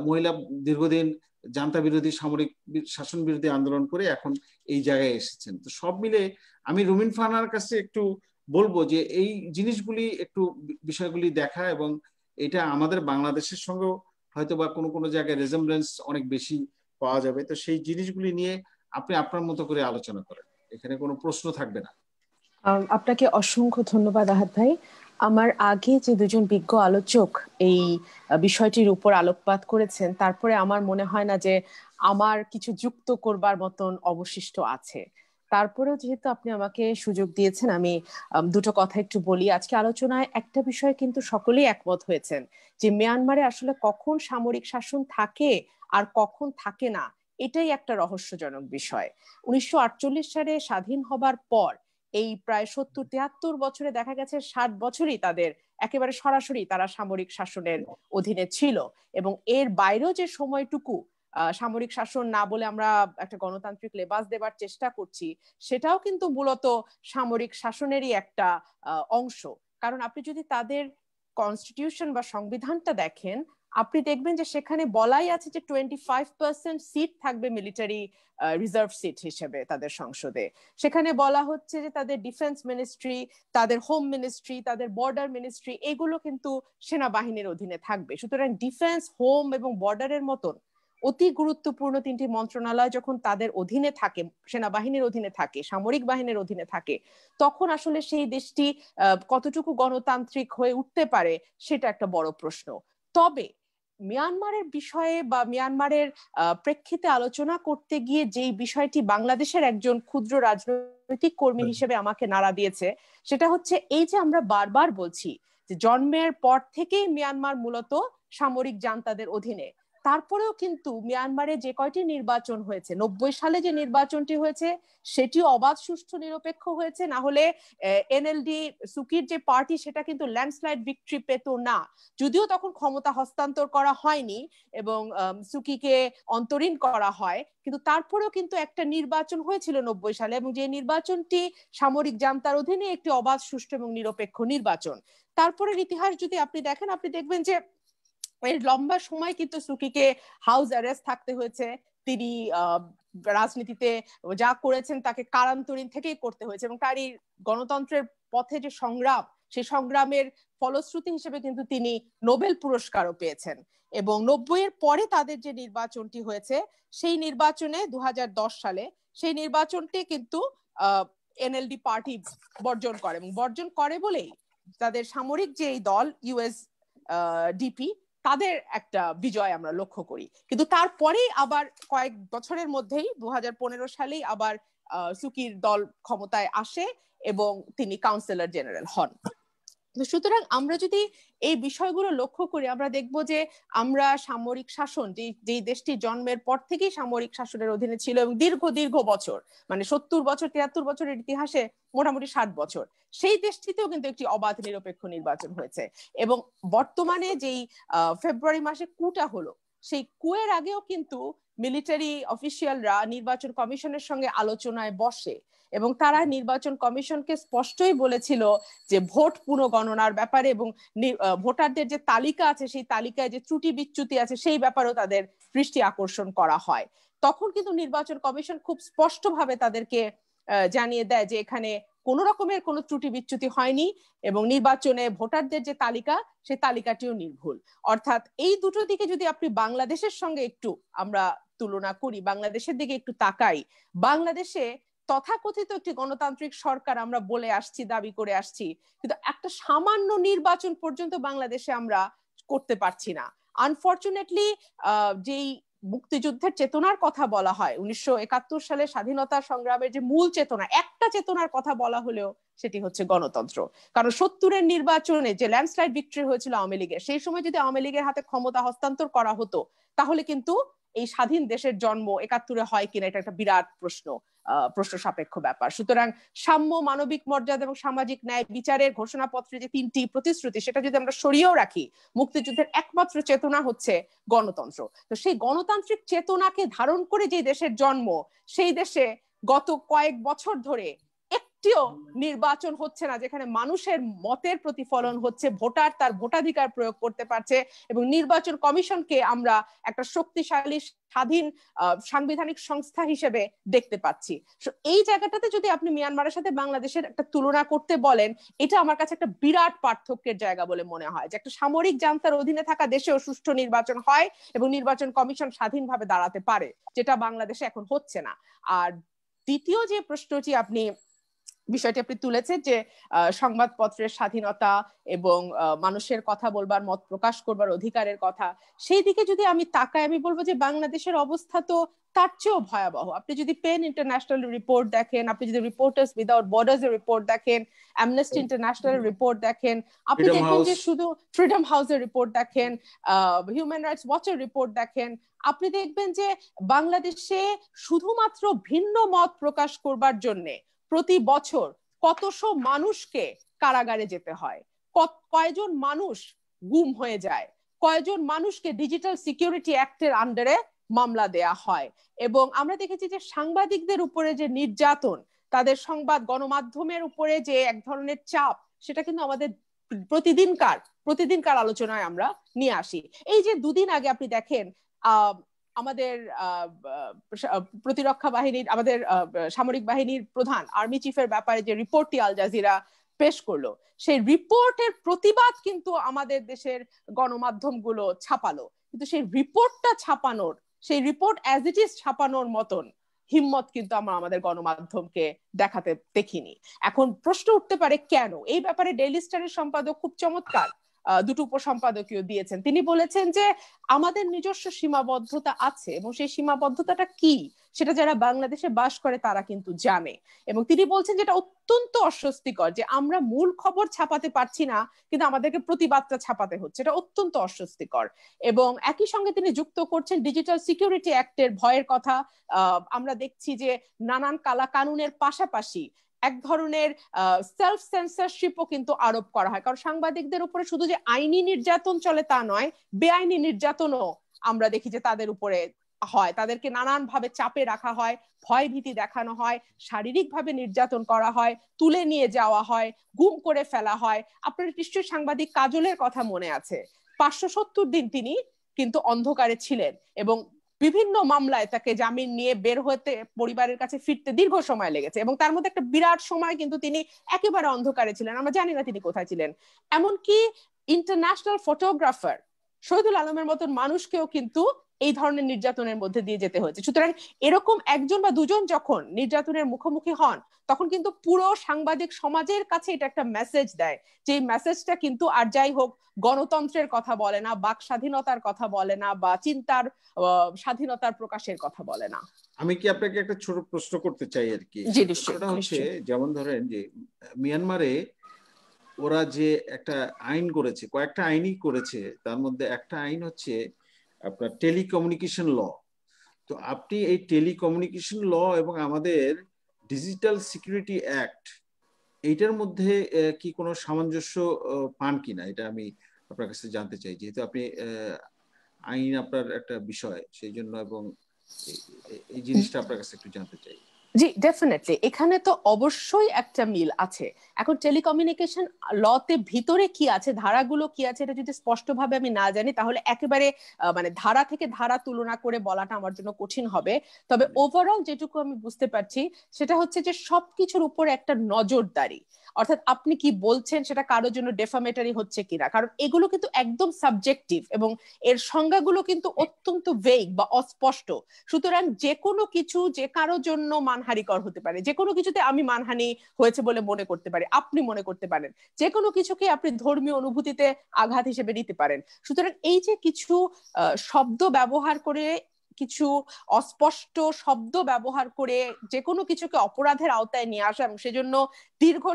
মহিলা দীর্ঘদিন জান্তা বিরোধী, সামরিক শাসন বিরোধী আন্দোলন করে এখন এই জায়গায় এসেছেন। তো সব মিলে আমি রুমিন ফারহানার কাছে একটু বলবো যে এই জিনিসগুলি একটু বিষয়গুলি দেখা, এবং এটা আমাদের বাংলাদেশের সঙ্গেও হয়তো বা কোনো কোনো জায়গায় রেজেম্বলেন্স অনেক বেশি পাওয়া যাবে। তো সেই জিনিসগুলি নিয়ে আপনি আপনার মতো করে আলোচনা করেন, এখানে কোনো প্রশ্ন থাকবে না। আপনাকে অসংখ্য ধন্যবাদ আহাদ ভাই। আমার আগে যে দুজন বিজ্ঞ আলোচক এই বিষয়টির উপর আলোকপাত করেছেন, তারপরে আমার মনে হয় না যে আমার কিছু যুক্ত করবার মতন অবশিষ্ট আছে। তারপরেও যেহেতু আপনি আমাকে সুযোগ দিয়েছেন, আমি দুটো কথা একটু বলি। আজকে আলোচনায় একটা বিষয় কিন্তু সকলেই একমত হয়েছেন যে মিয়ানমারে আসলে কখন সামরিক শাসন থাকে আর কখন থাকে না, এটাই একটা রহস্যজনক বিষয়। 1948 সালে স্বাধীন হবার পর এই প্রায় 70-73 বছরে দেখা গেছে 60 বছরই তাদের একেবারে সরাসরি তারা সামরিক শাসনের অধীনে ছিল, এবং এর বাইরেও যে সময়টুকু সামরিক শাসন না বলে আমরা একটা গণতান্ত্রিক লেবাস দেবার চেষ্টা করছি, সেটাও কিন্তু মূলত সামরিক শাসনেরই একটা অংশ। কারণ আপনি যদি তাদের কনস্টিটিউশন বা সংবিধানটা দেখেন, আপনি দেখবেন যে সেখানে বলাই আছে যে 25% সিট থাকবে মিলিটারি রিজার্ভ সিট হিসেবে তাদের সংসদে। সেখানে বলা হচ্ছে যে তাদের ডিফেন্স মিনিস্ট্রি, তাদের হোম মিনিস্ট্রি, তাদের বর্ডার মিনিস্ট্রি, এগুলো কিন্তু সেনাবাহিনীর অধীনে থাকবে। সুতরাং ডিফেন্স, হোম এবং বর্ডারের মতন অতি গুরুত্বপূর্ণ তিনটি মন্ত্রণালয় যখন তাদের অধীনে থাকে, সেনাবাহিনীর অধীনে থাকে, সামরিক বাহিনীর অধীনে থাকে, তখন আসলে সেই দেশটি কতটুকু গণতান্ত্রিক হয়ে উঠতে পারে সেটা একটা বড় প্রশ্ন। তবে মিয়ানমারের বিষয়ে বা মিয়ানমারের প্রেক্ষিতে আলোচনা করতে গিয়ে যেই বিষয়টি বাংলাদেশের একজন ক্ষুদ্র রাজনৈতিক কর্মী হিসেবে আমাকে নাড়া দিয়েছে, সেটা হচ্ছে এই যে আমরা বারবার বলছি যে জন্মের পর থেকেই মিয়ানমার মূলত সামরিক জান্তাদের অধীনে। তারপরেও কিন্তু মিয়ানমারে যে কয়টি নির্বাচন হয়েছে, 90 সালে যে নির্বাচনটি হয়েছে সেটিও অবাধ, সুষ্ঠু, নিরপেক্ষ হয়েছে। না হলে এনএলডি সুকির যে পার্টি সেটা কিন্তু ল্যান্ডস্লাইড ভিক্টরি পেত না, যদিও তখন ক্ষমতা হস্তান্তর করা হয়নি এবং সুকিকে অন্তরীণ করা হয়, কিন্তু তারপরেও কিন্তু একটা নির্বাচন হয়েছিল 90 সালে, এবং যে নির্বাচনটি সামরিক জান্তার অধীনে একটি অবাধ, সুষ্ঠু এবং নিরপেক্ষ নির্বাচন। তারপরের ইতিহাস যদি আপনি দেখেন, আপনি দেখবেন যে এর লম্বা সময় কিন্তু সুকিকে হাউস অ্যারেস্ট থাকতে হয়েছে। তিনি রাজনীতিতে যা করেছেন তাকে কারান্তরীণ থেকেই করতে হয়েছে, এবং তারই গণতন্ত্রের পথে যে সংগ্রাম, সেই সংগ্রামের ফলশ্রুতি হিসেবে কিন্তু তিনি নোবেল পুরস্কারও পেয়েছেন। এবং 90-এর পরে তাদের যে নির্বাচনটি হয়েছে, সেই নির্বাচনে 2010 সালে সেই নির্বাচনটি কিন্তু এনএলডি পার্টি বর্জন করে, এবং বর্জন করে বলেই তাদের সামরিক যে দল ইউএস ডিপি, তাদের একটা বিজয় আমরা লক্ষ্য করি। কিন্তু তারপরেই আবার কয়েক বছরের মধ্যেই 2015 সালেই আবার সুকির দল ক্ষমতায় আসে এবং তিনি কাউন্সিলর জেনারেল হন। সুতরাং আমরা যদি এই বিষয়গুলো লক্ষ্য করি, আমরা দেখব যে আমরা সামরিক শাসন, যেই দেশটি জন্মের পর থেকেই সামরিক শাসনের অধীনে ছিল এবং দীর্ঘ দীর্ঘ বছর, মানে 70 বছর 73 বছরের ইতিহাসে মোটামুটি 7 বছর, সেই দেশটিতেও কিন্তু একটি অবাধ নিরপেক্ষ নির্বাচন হয়েছে। এবং বর্তমানে যেই ফেব্রুয়ারি মাসে কুটা হলো, সেই কুয়ের আগেও কিন্তু মিলিটারি অফিসিয়ালরা নির্বাচন কমিশনের সঙ্গে আলোচনায় বসে, এবং তারা নির্বাচন কমিশনকে স্পষ্টই বলেছিল যে ভোট পুনঃগণনার ব্যাপারে এবং ভোটারদের যে তালিকা আছে সেই তালিকায় যে ত্রুটি বিচ্যুতি আছে সেই ব্যাপারেও তাদের দৃষ্টি আকর্ষণ করা হয়। তখন কিন্তু নির্বাচন কমিশন খুব স্পষ্টভাবে তাদেরকে জানিয়ে দেয় যে এখানে কোন রকমের কোনো ত্রুটি বিচ্যুতি হয়নি, এবং নির্বাচনে ভোটারদের যে তালিকা সেই তালিকাটিও নির্ভুল। অর্থাৎ এই দুটো দিকে যদি আপনি বাংলাদেশের সঙ্গে একটু আমরা তুলনা করি, বাংলাদেশের দিকে একটু তাকাই, বাংলাদেশে তথাকথিত একটি গণতান্ত্রিক সরকার আমরা বলে আসছি, দাবি করে আসছি, কিন্তু একটা সামান্য নির্বাচন পর্যন্ত বাংলাদেশে আমরা করতে পারছি না। আনফরচুনেটলি যেই মুক্তিযুদ্ধের চেতনার কথা বলা হয়, 1971 সালে স্বাধীনতা সংগ্রামের যে মূল চেতনা, একটা চেতনার কথা বলা হলেও সেটি হচ্ছে গণতন্ত্র। কারণ 70-এর নির্বাচনে যে ল্যান্ডস্লাইড ভিক্টরি হয়েছিল আওয়ামী লীগের, সেই সময় যদি আওয়ামী লীগের হাতে ক্ষমতা হস্তান্তর করা হতো, তাহলে কিন্তু এই স্বাধীন দেশের জন্ম 71-এ হয় কিনা এটা একটা বিরাট প্রশ্ন সাপেক্ষ ব্যাপার। সুতরাং সাম্য, মানবিক মর্যাদা এবং সামাজিক ন্যায় বিচারের ঘোষণাপত্রে যে 3টি প্রতিশ্রুতি, সেটা যদি আমরা সরিয়েও রাখি, মুক্তিযুদ্ধের একমাত্র চেতনা হচ্ছে গণতন্ত্র। তো সেই গণতান্ত্রিক চেতনাকে ধারণ করে যে দেশের জন্ম, সেই দেশে গত কয়েক বছর ধরে একটিও নির্বাচন হচ্ছে না যেখানে মানুষের মতের প্রতিফলন হচ্ছে, ভোটার তার ভোটাধিকার প্রয়োগ করতে পারছে, এবং নির্বাচন কমিশনকে আমরা একটা শক্তিশালী স্বাধীন সাংবিধানিক সংস্থা হিসেবে দেখতে পাচ্ছি। এই জায়গাটাতে যদি আপনি মিয়ানমারের সাথে বাংলাদেশের একটা তুলনা করতে বলেন, এটা আমার কাছে একটা বিরাট পার্থক্যের জায়গা বলে মনে হয়, যে একটা সামরিক জান্তার অধীনে থাকা দেশেও সুষ্ঠু নির্বাচন হয় এবং নির্বাচন কমিশন স্বাধীনভাবে দাঁড়াতে পারে, যেটা বাংলাদেশে এখন হচ্ছে না। আর দ্বিতীয় যে প্রশ্নটি বিষয়টি আপনি তুলেছেন, যে সংবাদপত্রের স্বাধীনতা এবং মানুষের কথা বলবার, মত প্রকাশ করবার অধিকারের কথা, সেই দিকে যদি আমি তাকাই, আমি বলবো যে বাংলাদেশের অবস্থা তো তার চেয়েও ভয়াবহ। আপনি যদি পেন ইন্টারন্যাশনাল রিপোর্ট দেখেন, আপনি যদি রিপোর্টার্স উইদাউট বর্ডার্স এর রিপোর্ট দেখেন, অ্যামনেস্টি ইন্টারন্যাশনাল রিপোর্ট দেখেন, আপনি দেখবেন যে শুধু ফ্রিডম হাউসের রিপোর্ট দেখেন, হিউম্যান রাইটস ওয়াচের রিপোর্ট দেখেন, আপনি দেখবেন যে বাংলাদেশে শুধুমাত্র ভিন্ন মত প্রকাশ করবার জন্য প্রতি বছর কতশো মানুষকে কারাগারে যেতে হয়, কয়জন মানুষ গুম হয়ে যায়, কয়জন মানুষকে ডিজিটাল সিকিউরিটি অ্যাক্টের আন্ডারে মামলা দেয়া হয়। এবং আমরা দেখেছি যে সাংবাদিকদের উপরে যে নির্যাতন, তাদের সংবাদ গণমাধ্যমের উপরে যে এক ধরনের চাপ, সেটা কিন্তু আমাদের প্রতিদিনকার আলোচনায় আমরা নিয়ে আসি। এই যে দুদিন আগে আপনি দেখেন আমাদের প্রতিরক্ষা বাহিনীর, আমাদের সামরিক বাহিনীর প্রধান আর্মি চিফের ব্যাপারে যে রিপোর্টটি আল জাজিরা পেশ করলো, সেই রিপোর্টের প্রতিবাদ কিন্তু আমাদের দেশের গণমাধ্যমগুলো ছাপালো, কিন্তু সেই রিপোর্টটা ছাপানোর, সেই রিপোর্ট অ্যাজ ইট ইজ ছাপানোর মতন হিম্মত কিন্তু আমরা আমাদের গণমাধ্যমকে দেখাতে দেখিনি। এখন প্রশ্ন উঠতে পারে কেন? এই ব্যাপারে ডেইলি স্টারের সম্পাদক খুব চমৎকার দুটো উপসম্পাদকীয় দিয়েছেন। তিনি বলেছেন যে আমাদের নিজস্ব সীমাবদ্ধতা আছে এবং সেই সীমাবদ্ধতাটা কি সেটা যারা বাংলাদেশে বাস করে তারা কিন্তু জানে। এবং তিনি বলছেন যেটা অত্যন্ত অস্বস্তিকর যে আমরা মূল খবর ছাপাতে পারছি না, কিন্তু আমাদেরকে প্রতিবাদটা ছাপাতে হচ্ছে, এটা অত্যন্ত অস্বস্তিকর। এবং একই সঙ্গে তিনি যুক্ত করছেন ডিজিটাল সিকিউরিটি অ্যাক্টের ভয়ের কথা। আমরা দেখছি যে নানান কালা কানুনের পাশাপাশি এক ধরনের সেলফ সেন্সরশিপও কিন্তু আরোপ করা হয়, কারণ সাংবাদিকদের উপরে শুধু যে আইনি নির্যাতন চলে তা নয়, বেআইনি নির্যাতনও আমরা দেখি যে তাদের উপরে হয়। তাদেরকে নানান ভাবে চাপে রাখা হয়, ভয় ভীতি দেখানো হয়, শারীরিক ভাবে নির্যাতন করা হয়, তুলে নিয়ে যাওয়া হয়, গুম করে ফেলা হয়। আপনার নিশ্চয়ই সাংবাদিক কাজলের কথা মনে আছে, 570 দিন তিনি কিন্তু অন্ধকারে ছিলেন এবং বিভিন্ন মামলায় তাকে জামিন নিয়ে বের হতে পরিবারের কাছে ফিরতে দীর্ঘ সময় লেগেছে, এবং তার মধ্যে একটা বিরাট সময় কিন্তু তিনি একেবারে অন্ধকারে ছিলেন, আমরা জানি না তিনি কোথায় ছিলেন। এমনকি ইন্টারন্যাশনাল ফটোগ্রাফার শহীদুল আলমের মতন মানুষকেও কিন্তু এই ধরনের নির্যাতনের মধ্যে দিয়ে যেতে হয়েছে। সুতরাং এরকম একজন বা দুজন যখন নির্যাতনের মুখোমুখি হন, তখন কিন্তু পুরো সাংবাদিক সমাজের কাছে এটা একটা মেসেজ দেয়, যে এই মেসেজটা কিন্তু আর যাই হোক গণতন্ত্রের কথা বলে না, বাক স্বাধীনতার কথা বলে না, বা চিন্তার স্বাধীনতার প্রকাশের কথা বলে না। আমি কি আপনাকে একটা ছোট প্রশ্ন করতে চাই আর কি। সেটা হচ্ছে, যেমন ধরেন যে মিয়ানমারে ওরা যে একটা আইন করেছে, কয়েকটা আইনই করেছে, তার মধ্যে একটা আইন হচ্ছে আপনার টেলিকমিউনিকেশন ল। তো আপনি এই টেলিকমিউনিকেশন ল এবং আমাদের ডিজিটাল সিকিউরিটি অ্যাক্ট, এইটার মধ্যে কি কোনো সামঞ্জস্য পান কিনা, এটা আমি আপনার কাছে জানতে চাই, যেহেতু আপনি আইন আপনার একটা বিষয় সেই জন্য, এবং এই জিনিসটা আপনার কাছে একটু জানতে চাই। জি, ডেফিনেটলি এখানে তো অবশ্যই একটা মিল আছে। এখন টেলিকমিউনিকেশন লতে ভিতরে কি আছে, ধারাগুলো কি আছে, এটা যদি স্পষ্টভাবে আমি না জানি তাহলে একেবারে মানে ধারা থেকে ধারা তুলনা করে বলাটা আমার জন্য কঠিন হবে। তবে ওভারঅল যেটুকু আমি বুঝতে পারছি সেটা হচ্ছে যে সবকিছুর উপরে একটা নজরদারি, অর্থাৎ আপনি কি বলছেন সেটা কারোর জন্য ডেফামেটারি হচ্ছে কিনা, কারণ এগুলো কিন্তু একদম সাবজেক্টিভ এবং এর সংজ্ঞাগুলো কিন্তু অত্যন্ত ভেগ বা অস্পষ্ট। সুতরাং যে কোনো কিছু যে কারোর জন্য মানহানিকর হতে পারে, যে কোনো কিছুতে আমি মানহানি হয়েছে বলে মনে করতে পারি, আপনি মনে করতে পারেন, যে কোনো কিছুকে আপনি ধর্মীয় অনুভূতিতে আঘাত হিসেবে নিতে পারেন। সুতরাং এই যে কিছু শব্দ ব্যবহার করে, কিছু অস্পষ্ট শব্দ ব্যবহার করে যে কোনো কিছুকে অপরাধের আওতায় নিয়ে আসা এবং সেজন্য দীর্ঘ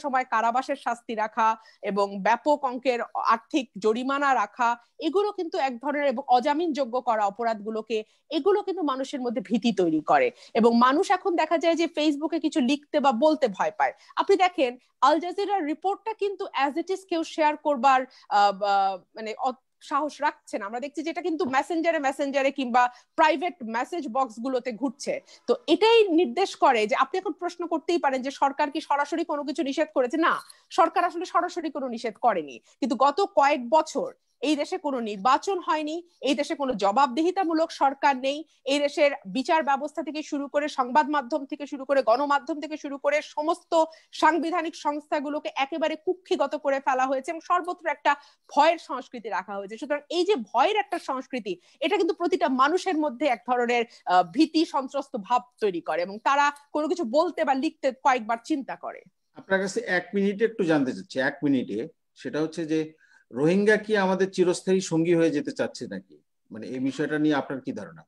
সময় কারাবাসের শাস্তি রাখা এবং ব্যাপক অঙ্কের আর্থিক জরিমানা রাখা, এগুলো কিন্তু এক ধরনের, এবং অজামিনযোগ্য করা অপরাধগুলোকে, এগুলো কিন্তু মানুষের মধ্যে ভীতি তৈরি করে। এবং মানুষ এখন দেখা যায় যে ফেসবুকে কিছু লিখতে বা বলতে ভয় পায়। আপনি দেখেন আল জাজিরার রিপোর্টটা কিন্তু অ্যাজ ইট ইজ কেউ শেয়ার করবার মানে সাহস রাখছেন। আমরা দেখছি যেটা কিন্তু মেসেঞ্জারে কিংবা প্রাইভেট মেসেজ বক্স গুলোতে ঘুরছে। তো এটাই নির্দেশ করে যে আপনি এখন প্রশ্ন করতেই পারেন যে সরকার কি সরাসরি কোনো কিছু নিষেধ করেছে? না, সরকার আসলে সরাসরি কোনো নিষেধ করেনি, কিন্তু গত কয়েক বছর এই দেশে কোনো নির্বাচন হয়নি, এই দেশে কোনো জবাবদিহিতামূলক সরকার নেই, এই দেশের বিচার ব্যবস্থা থেকে শুরু করে সংবাদ মাধ্যম থেকে শুরু করে গণমাধ্যম থেকে শুরু করে সমস্ত সাংবিধানিক সংস্থাগুলোকে একেবারে কুক্ষিগত করে ফেলা হয়েছে এবং সর্বত্র একটা ভয়ের সংস্কৃতি রাখা হয়েছে। সুতরাং এই যে ভয়ের একটা সংস্কৃতি, এটা কিন্তু প্রতিটা মানুষের মধ্যে এক ধরনের ভীতি সন্ত্রস্ত ভাব তৈরি করে এবং তারা কোনো কিছু বলতে বা লিখতে কয়েকবার চিন্তা করে। আপনার কাছে 1 মিনিটে একটু জানতে চাচ্ছি, 1 মিনিটে, সেটা হচ্ছে যে রোহিঙ্গা কি আমাদের চিরস্থায়ী সঙ্গী হয়ে যেতে চাচ্ছে নাকি, মানে এই বিষয়টা নিয়ে আপনার কি ধারণা?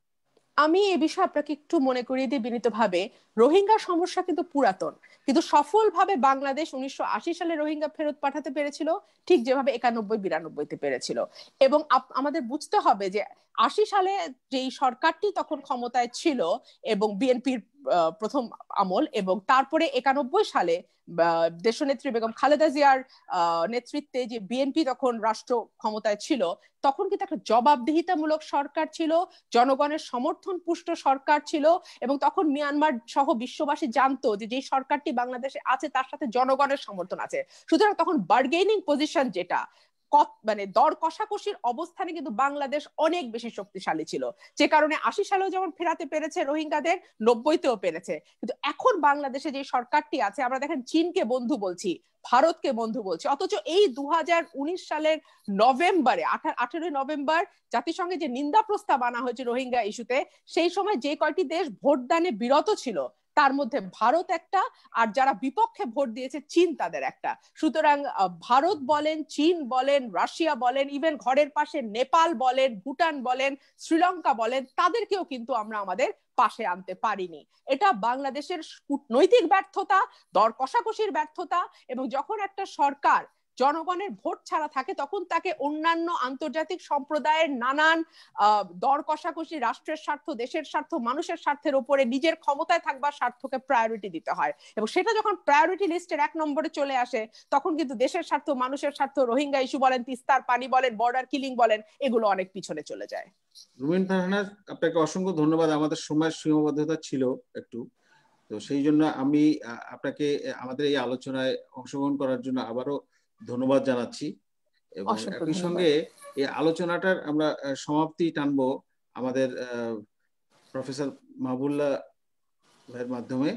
আমি এই বিষয়ে আপনাকে একটু মনে করিয়ে দিই বিনীতভাবে, রোহিঙ্গা সমস্যা কিন্তু পুরাতন, কিন্তু সফলভাবে বাংলাদেশ 1980 সালে রোহিঙ্গা ফেরত পাঠাতে পেরেছিল, ঠিক যেভাবে 91-92-তে পেরেছিল। এবং আমাদের বুঝতে হবে যে 80 সালে যেই সরকারটি তখন ক্ষমতায় ছিল এবং বিএনপির প্রথম আমল, এবং তারপরে 91 সালে দেশনেত্রী বেগম খালেদা জিয়ার নেতৃত্বে যে বিএনপি তখন রাষ্ট্র ক্ষমতায় ছিল, তখন কিন্তু একটা জবাবদিহিতামূলক সরকার ছিল, জনগণের সমর্থন পুষ্ট সরকার ছিল, এবং তখন মিয়ানমার সহ বিশ্ববাসী জানতো যে যে সরকারটি বাংলাদেশে আছে তার সাথে জনগণের সমর্থন আছে। সুতরাং তখন বার্গেনিং পজিশন যেটা, মানে দর কষাকষির অবস্থানে কিন্তু বাংলাদেশ অনেক বেশি শক্তিশালী ছিল, যে কারণে 80 সালেও যেমন ফেরাতে পেরেছে রোহিঙ্গাদের, 90তেও পেরেছে। কিন্তু এখন বাংলাদেশে যে সরকারটি আছে, আমরা দেখেন চীনকে বন্ধু বলছি, ভারতকে বন্ধু বলছি, অথচ এই 2019 সালের নভেম্বরে 18 নভেম্বর জাতিসংঘে যে নিন্দা প্রস্তাব আনা হয়েছে রোহিঙ্গা ইস্যুতে, সেই সময় যে কয়টি দেশ ভোটদানে বিরত ছিল তার মধ্যে ভারত একটা, আর যারা বিপক্ষে ভোট দিয়েছে চীন তাদের একটা। সুতরাং ভারত বলেন, চীন বলেন, রাশিয়া বলেন, ইভেন ঘরের পাশে নেপাল বলেন, ভুটান বলেন, শ্রীলঙ্কা বলেন, তাদেরকেও কিন্তু আমরা আমাদের পাশে আনতে পারিনি। এটা বাংলাদেশের কূটনৈতিক ব্যর্থতা, দর কষাকষির ব্যর্থতা, এবং যখন একটা সরকার জনগণের ভোট ছাড়া থাকে তখন তাকে অন্যান্য আন্তর্জাতিক সম্প্রদায়ের নানান দর কষাকষি, রাষ্ট্রের স্বার্থ, দেশের স্বার্থ, মানুষের স্বার্থের উপরে নিজের ক্ষমতায় থাকবার স্বার্থকে প্রায়োরিটি দিতে হয়। এবং সেটা যখন প্রায়োরিটি লিস্টের 1 নম্বরে চলে আসে, তখন কিন্তু দেশের স্বার্থ, মানুষের স্বার্থ, রোহিঙ্গা ইস্যু বলেন, তিস্তার পানি বলেন, বর্ডার কিলিং বলেন, এগুলো অনেক পিছনে চলে যায়। রুমিন ফারহানা, আপনাকে অসংখ্য ধন্যবাদ। আমাদের সময়ের সীমাবদ্ধতা ছিল একটু, তো সেই জন্য আমি আপনাকে আমাদের এই আলোচনায় অংশগ্রহণ করার জন্য আবারও ধন্যবাদ জানাচ্ছি। এবং একই সঙ্গে এই আলোচনাটার আমরা সমাপ্তি টানবো আমাদের প্রফেসর মাহবুবুল্লাহ ভাইয়ের মাধ্যমে।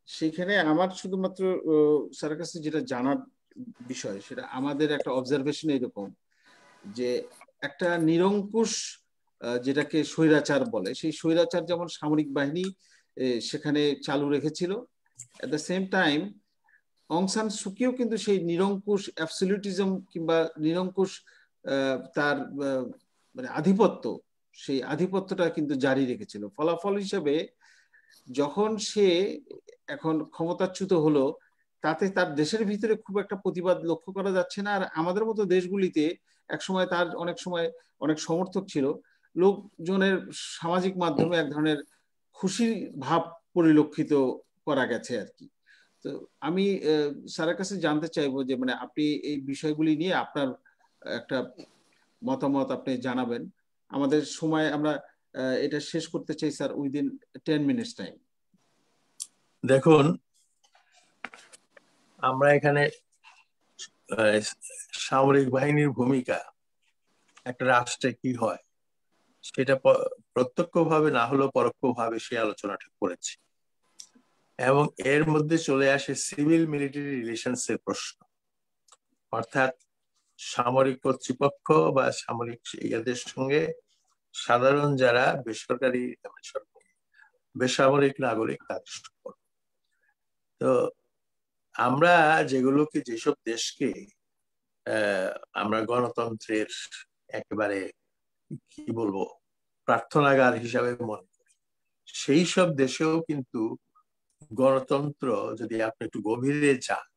সেখানে আমার শুধুমাত্র স্যারের কাছে যেটা জানার বিষয়, সেটা আমাদের একটা অবজারভেশন এরকম যে একটা নিরঙ্কুশ, যেটাকে স্বৈরাচার বলে, সেই স্বৈরাচার যেমন সামরিক বাহিনী সেখানে চালু রেখেছিল, এট দ্য সেম টাইম অং সান সুকিও কিন্তু সেই নিরঙ্কুশ অ্যাবসলিউটিজম কিংবা নিরঙ্কুশ তার মানে আধিপত্য, সেই আধিপত্যটা কিন্তু জারি রেখেছিল। ফলাফল হিসেবে যখন সে এখন ক্ষমতাচ্যুত হলো, তাতে তার দেশের ভিতরে খুব একটা প্রতিবাদ লক্ষ্য করা যাচ্ছে না। আর আমাদের মতো দেশগুলিতে একসময় তার অনেক সময় অনেক সমর্থক ছিল, লোকজনের সামাজিক মাধ্যমে এক ধরনের খুশির ভাব পরিলক্ষিত করা গেছে আর কি। তো আমি স্যারের কাছে জানতে চাইবো যে মানে আপনি এই বিষয়গুলি নিয়ে আপনার একটা মতামত আপনি জানাবেন। আমাদের সময় আমরা এটা শেষ করতে চাই স্যার উইদিন 10 মিনিটস টাইম। দেখুন, আমরা এখানে সামরিক বাহিনীর ভূমিকা একটা রাষ্ট্রে কি হয় সেটা প্রত্যক্ষভাবে না হলেও পরোক্ষভাবে সেই আলোচনাটা করেছি, এবং এর মধ্যে চলে আসে সিভিল মিলিটারি রিলেশনস এর প্রশ্ন। অর্থাৎ সামরিক কর্তৃপক্ষ বা সামরিক ইয়াদের সঙ্গে সাধারণ যারা বেসামরিক নাগরিক তাদের সম্পর্ক। তো আমরা যেসব দেশকে আমরা গণতন্ত্রের একেবারে কি বলবো প্রার্থনাগার হিসাবে মনে করি, সেই সব দেশেও কিন্তু গণতন্ত্র যদি আপনি একটু গভীরে যান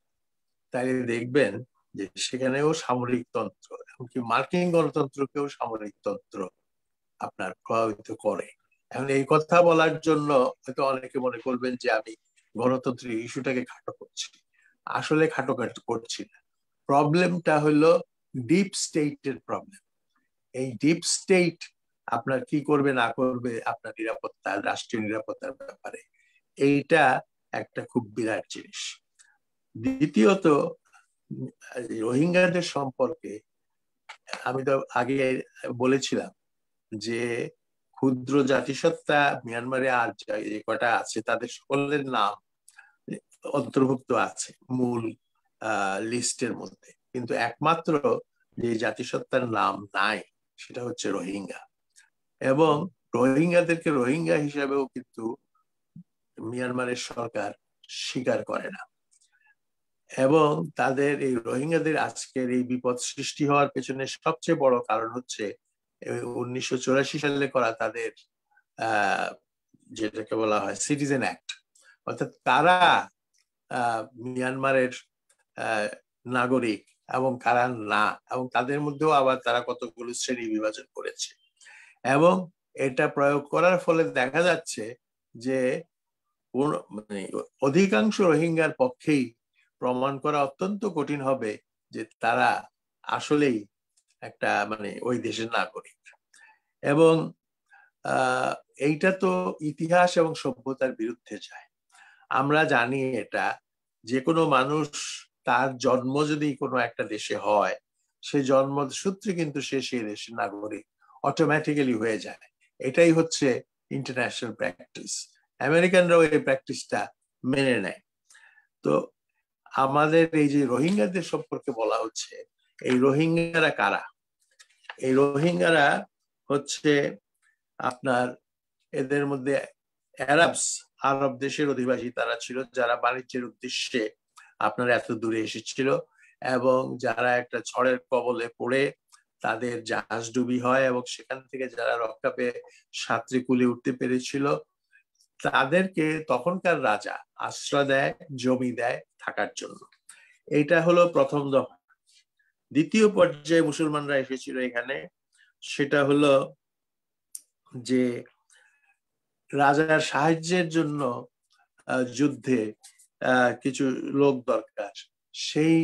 তাহলে দেখবেন যে সেখানেও সামরিকতন্ত্র, এমনকি মার্কিন গণতন্ত্রকেও সামরিকতন্ত্র আপনার প্রভাবিত করে। এখন এই কথা বলার জন্য হয়তো অনেকে মনে করবেন যে আমি গণতন্ত্রের ইস্যুটাকে খাটো করছি। আসলে খাটো করছি না। প্রবলেমটা হলো ডিপ স্টেটের প্রবলেম। এই ডিপ স্টেট আপনার কি করবে না করবে আপনার নিরাপত্তা, রাষ্ট্রীয় নিরাপত্তার ব্যাপারে, এইটা একটা খুব বিরাট জিনিস। দ্বিতীয়ত, রোহিঙ্গাদের সম্পর্কে আমি তো আগে বলেছিলাম যে ক্ষুদ্র জাতিসত্তা মিয়ানমারে আর যে কটা আছে তাদের সকলের নাম অন্তর্ভুক্ত আছে মূল লিস্টের মধ্যে, কিন্তু একমাত্র যে জাতিসত্তার নাম নাই সেটা হচ্ছে রোহিঙ্গা। এবং রোহিঙ্গাদেরকে রোহিঙ্গা হিসাবেও কিন্তু মিয়ানমারের সরকার স্বীকার করে না। এবং তাদের এই রোহিঙ্গাদের আজকের এই বিপদ সৃষ্টি হওয়ার পেছনে সবচেয়ে বড় কারণ হচ্ছে 1984 সালে করা তাদের যেটাকে বলা হয় সিটিজেন অ্যাক্ট। অর্থাৎ তারা মিয়ানমারের নাগরিক এবং কারা না, এবং তাদের মধ্যেও আবার তারা কতগুলো শ্রেণী বিভাজন করেছে। এবং এটা প্রয়োগ করার ফলে দেখা যাচ্ছে যে মানে অধিকাংশ রোহিঙ্গার পক্ষেই প্রমাণ করা অত্যন্ত কঠিন হবে যে তারা আসলেই একটা মানে ওই দেশের নাগরিক। এবং এইটা তো ইতিহাস এবং সভ্যতার বিরুদ্ধে যায়। আমরা জানি এটা, যে কোনো মানুষ তার জন্ম যদি কোনো একটা দেশে হয়, সে জন্মসূত্রে কিন্তু সে সেই দেশের নাগরিক অটোমেটিক্যালি হয়ে যায়। এটাই হচ্ছে ইন্টারন্যাশনাল প্র্যাকটিস। আমেরিকানরাও এই প্র্যাকটিসটা মেনে নেয়। তো আমাদের এই যে রোহিঙ্গাদের সম্পর্কে বলা হচ্ছে, এই রোহিঙ্গারা কারা? এই রোহিঙ্গারা হচ্ছে আপনার, এদের মধ্যে আরব দেশের অধিবাসী তারা ছিল, যারা বাণিজ্যের উদ্দেশ্যে আপনার এত দূরে এসেছিল, এবং যারা একটা ঝড়ের কবলে পড়ে তাদের জাহাজ ডুবি হয় এবং সেখান থেকে যারা রক্ষা পেয়ে সাঁতরে কুলে উঠতে পেরেছিল, তাদেরকে তখনকার রাজা আশ্রয় দেয়, জমি দেয় থাকার জন্য। এইটা হলো প্রথম দফা। দ্বিতীয় পর্যায়ে মুসলমানরা এসেছিল এখানে, সেটা হলো যে রাজার সাহায্যের জন্য যুদ্ধে কিছু লোক দরকার, সেই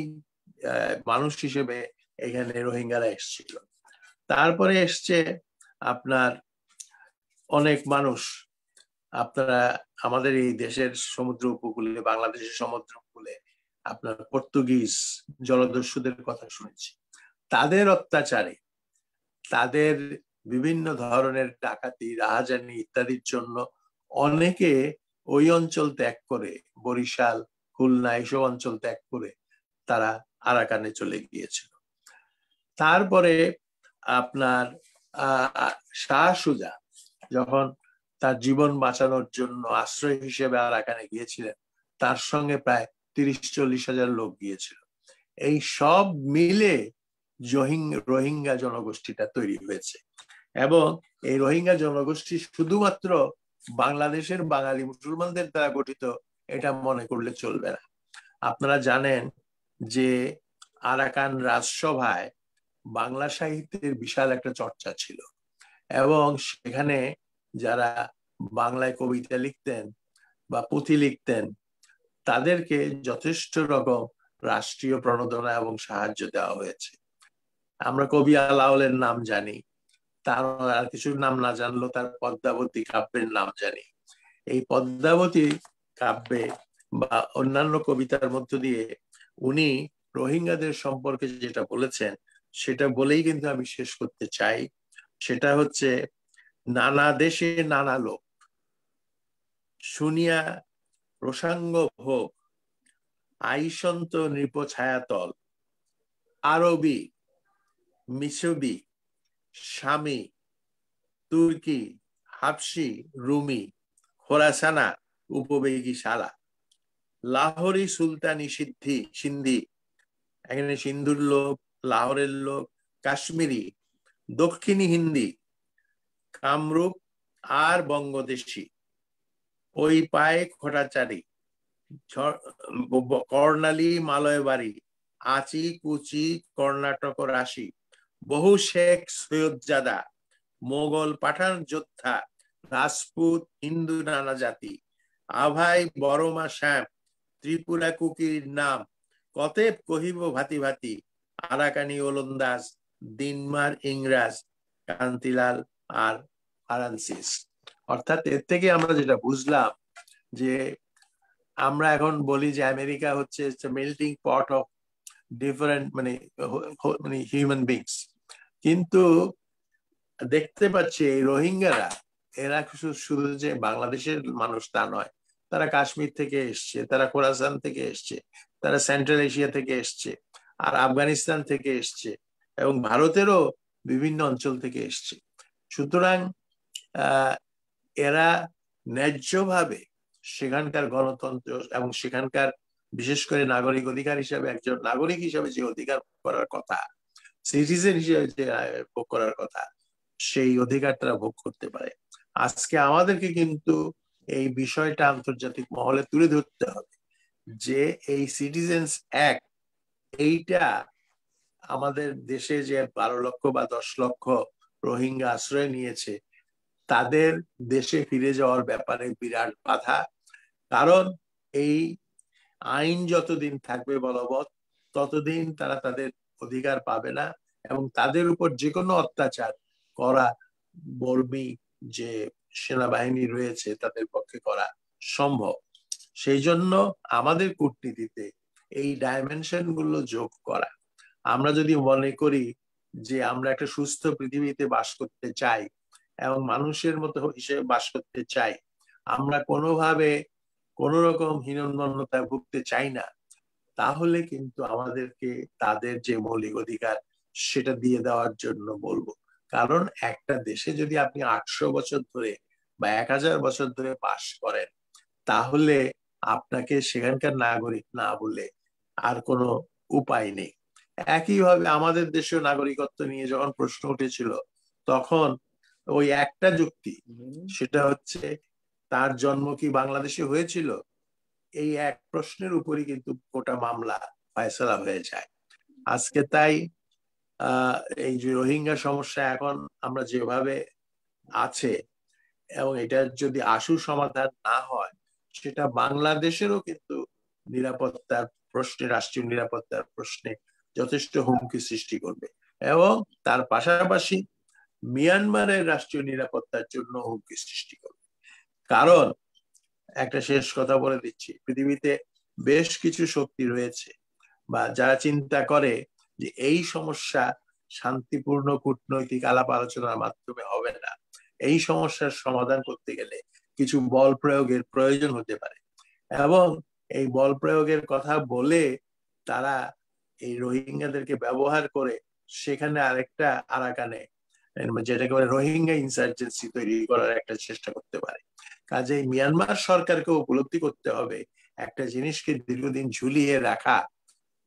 মানুষ হিসেবে এখানে রোহিঙ্গারা এসেছিল। তারপরে এসছে আপনার অনেক মানুষ, আপনারা আমাদের এই দেশের সমুদ্র উপকূলে, বাংলাদেশের সমুদ্র উপকূলে আপনার পর্তুগিজ জলদস্যুদের কথা শুনেছি। তাদের অত্যাচারে, তাদের বিভিন্ন ধরনের ডাকাতি, রাহাজানি ইত্যাদির জন্য অনেকে ওই অঞ্চল ত্যাগ করে, বরিশাল, খুলনা এইসব অঞ্চল ত্যাগ করে তারা আরাকানে চলে গিয়েছিল। তারপরে আপনার শাহ সুজা যখন তার জীবন বাঁচানোর জন্য আশ্রয় হিসেবে আরাকানে গিয়েছিলেন, তার সঙ্গে প্রায় 30-40 হাজার লোক গিয়েছিল। এই সব মিলে রোহিঙ্গা জনগোষ্ঠীটা তৈরি হয়েছে। এবং এই রোহিঙ্গা জনগোষ্ঠী শুধুমাত্র বাংলাদেশের বাঙালি মুসলমানদের দ্বারা গঠিত এটা মনে করলে চলবে না। আপনারা জানেন যে আরাকান রাজসভায় বাংলা সাহিত্যের বিশাল একটা চর্চা ছিল, এবং সেখানে যারা বাংলায় কবিতা লিখতেন বা পুঁথি লিখতেন তাদেরকে যথেষ্ট রকম রাষ্ট্রীয় প্রণোদনা এবং সাহায্য দেওয়া হয়েছে। আমরা কবি আলাওলের নাম জানি, তার আর কিছু নাম না জানলেও তার পদ্মাবতী কাব্যের নাম জানি। এই পদ্মাবতী কাব্যে বা অন্যান্য কবিতার মধ্য দিয়ে উনি রোহিঙ্গাদের সম্পর্কে যেটা বলেছেন সেটা বলেই কিন্তু আমি শেষ করতে চাই। সেটা হচ্ছে, নানা দেশে নানা লোক শুনিয়া রসাঙ্গ ভোগ, আইসন্ত নৃপ ছায়াতল, আরবি, মিশবি, শামি, তুর্কি, হাবশি, রুমি, খোরাসানা, উপবেগী শালা, লাহোরি, সুলতানি, সিন্ধি, এখানে সিন্ধুর লোক, লাহোরের লোক, কাশ্মীরি, দক্ষিণী হিন্দি, কামরূপ আর বঙ্গদেশী, ওই পায়ে খোটাচারি, কর্ণালী, মালয়বাড়ি, আচি, কুচি, কর্ণাটক রাশি, বহু শেখ, সৈয়দজাদা, মোগল, পাঠান, যোদ্ধা, রাজপুত, হিন্দু নানা জাতি, আভাই, বড়মা, শ্যাম, ত্রিপুরা কুকির নাম, কতেব কহিব ভাতি ভাতি, আরাকানি, ওলন্দাজ, দিনমার, ইংরাজ, কান্তিলাল আর ফ্রান্সিস। অর্থাৎ এর থেকে আমরা যেটা বুঝলাম যে আমরা এখন বলি যে আমেরিকা হচ্ছে মেল্টিং পট অফ ডিফারেন্ট মানে হিউম্যান বিংস, কিন্তু দেখতে পাচ্ছি এই রোহিঙ্গারা এরা শুধু যে বাংলাদেশের মানুষ তা নয়, তারা কাশ্মীর থেকে এসছে, তারা খোরাসান থেকে এসছে, তারা সেন্ট্রাল এশিয়া থেকে এসছে, আর আফগানিস্তান থেকে এসছে, এবং ভারতেরও বিভিন্ন অঞ্চল থেকে এসছে। সুতরাং এরা ন্যায্যভাবে সেখানকার গণতন্ত্র এবং সেখানকার বিশেষ করে নাগরিক অধিকার হিসাবে, একজন নাগরিক হিসাবে যে অধিকার করার কথা, সিটিজেন হিসেবে যে ভোগ করার কথা, সেই অধিকারটা ভোগ করতে পারে। আজকে আমাদেরকে কিন্তু এই বিষয়টা আন্তর্জাতিক মহলে তুলে ধরতে হবে যে এই সিটিজেন্স অ্যাক্ট, এইটা আমাদের দেশে যে 12 লক্ষ বা 10 লক্ষ রোহিঙ্গা আশ্রয় নিয়েছে তাদের দেশে ফিরে যাওয়ার ব্যাপারে বিরাট বাধা, কারণ এই আইন যতদিন থাকবে বলবৎ ততদিন তারা তাদের অধিকার পাবে না, এবং তাদের উপর যে কোনো অত্যাচার করা বলবি যে সেনাবাহিনী রয়েছে তাদের পক্ষে করা সম্ভব। সেই জন্য আমাদের কূটনীতিতে এই ডাইমেনশন গুলো যোগ করা। আমরা যদি মনে করি যে আমরা একটা সুস্থ পৃথিবীতে বাস করতে চাই এবং মানুষের মতো হিসেবে বাস করতে চাই, আমরা কোনোভাবে কোন রকম হীনমন্যতায় ভুগতে চাই না, তাহলে কিন্তু আমাদেরকে তাদের যে মৌলিক অধিকার সেটা দিয়ে দেওয়ার জন্য বলবো। কারণ একটা দেশে যদি আপনি 800 বছর ধরে বা 1000 বছর ধরে বাস করেন, তাহলে আপনাকে সেখানকার নাগরিক না বলে আর কোনো উপায় নেই। একইভাবে আমাদের দেশেও নাগরিকত্ব নিয়ে যখন প্রশ্ন উঠেছিল, তখন ওই একটা যুক্তি, সেটা হচ্ছে তার জন্ম কি বাংলাদেশে হয়েছিল, এই এক প্রশ্নের উপরই কিন্তু গোটা মামলা ফয়সালা হয়ে যায়। আজকে তাই এই যে রোহিঙ্গা সমস্যা এখন আমরা যেভাবে আছে, এবং এটার যদি আশু সমাধান না হয়, সেটা বাংলাদেশেরও কিন্তু নিরাপত্তার প্রশ্নে, রাষ্ট্রীয় নিরাপত্তার প্রশ্নে যথেষ্ট হুমকি সৃষ্টি করবে, এবং তার পাশাপাশি মিয়ানমারের রাষ্ট্রীয় নিরাপত্তার জন্য হুমকি সৃষ্টি করবে। কারণ একটা শেষ কথা বলে দিচ্ছি, পৃথিবীতে বেশ কিছু শক্তি রয়েছে বা যারা চিন্তা করে যে এই সমস্যা শান্তিপূর্ণ কূটনৈতিক আলাপ আলোচনার মাধ্যমে হবে না, এই সমস্যার সমাধান করতে গেলে কিছু বল প্রয়োগের প্রয়োজন হতে পারে, এবং এই বল প্রয়োগের কথা বলে তারা এই রোহিঙ্গাদেরকে ব্যবহার করে সেখানে আরেকটা আরাকানে, যেটাকে বলে রোহিঙ্গা ইনসার্জেন্সি তৈরি করার একটা চেষ্টা করতে পারে। কাজেই মিয়ানমার সরকারকে উপলব্ধি করতে হবে একটা জিনিসকে দীর্ঘদিন ঝুলিয়ে রাখা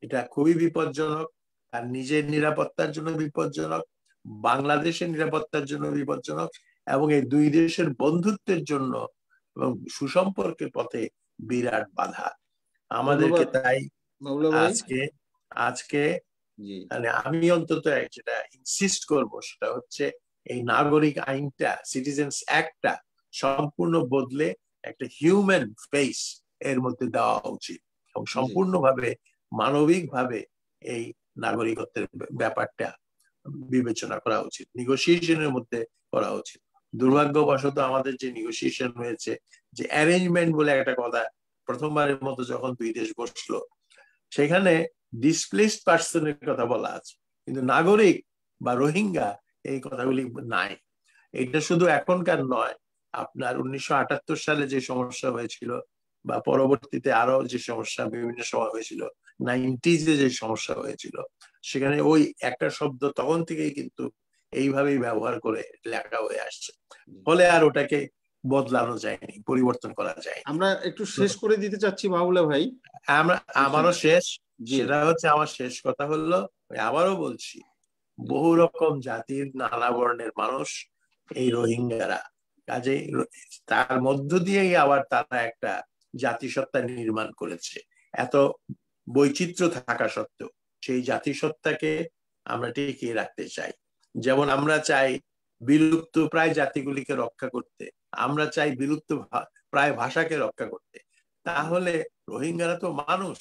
এটা খুবই বিপজ্জনক, আর নিজের নিরাপত্তার জন্য বিপজ্জনক, বাংলাদেশের নিরাপত্তার জন্য বিপজ্জনক, এবং এই দুই দেশের বন্ধুত্বের জন্য এবং সুসম্পর্কের পথে বিরাট বাধা। আমাদেরকে তাই আজকে মানে আমি অন্তত যেটা ইনসিস্ট করব সেটা হচ্ছে এই নাগরিক আইনটা, সিটিজেন্স অ্যাক্টটা সম্পূর্ণ বদলে একটা হিউম্যান ফেস এর মধ্যে দেওয়া উচিত, এবং সম্পূর্ণভাবে মানবিকভাবে এই নাগরিকত্বের ব্যাপারটা বিবেচনা করা উচিত, নেগোসিয়েশনের মধ্যে করা উচিত। দুর্ভাগ্যবশত আমাদের যে নেগোসিয়েশন হয়েছে, যে অ্যারেঞ্জমেন্ট বলে একটা কথা প্রথমবারের মতো যখন দুই দেশ বসলো, সেখানে ডিসপ্লেসড পার্সনের কথা বলা আছে, কিন্তু নাগরিক বা রোহিঙ্গা এই কথাগুলি নাই। এটা শুধু এখনকার নয়, আপনার 1978 সালে যে সমস্যা হয়েছিল বা পরবর্তীতে আরো যে সমস্যা বিভিন্ন সময় হয়েছিল, 90s যে সমস্যা হয়েছিল, সেখানে ওই একটা শব্দ তখন থেকেই কিন্তু এইভাবেই ব্যবহার করে লেখা হয়ে আসছে, ফলে আর ওটাকে বদলানো যায়নি, পরিবর্তন করা যায়। আমরা একটু শেষ করে দিতে চাচ্ছি মাহবুলা ভাই। আমারও শেষ, সেটা হচ্ছে আমার শেষ কথা হলো, আবারও বলছি, বহু রকম জাতির নানা বর্ণের মানুষ এই রোহিঙ্গারা, কাজেই তার মধ্য দিয়েই আবার তারা একটা জাতিসত্তা নির্মাণ করেছে। এত বৈচিত্র্য থাকা সত্ত্বেও সেই জাতিসত্তাকে আমরা টিকিয়ে রাখতে চাই। যেমন আমরা চাই বিলুপ্ত প্রায় জাতিগুলিকে রক্ষা করতে, আমরা চাই বিলুপ্ত প্রায় ভাষাকে রক্ষা করতে, তাহলে রোহিঙ্গারা তো মানুষ,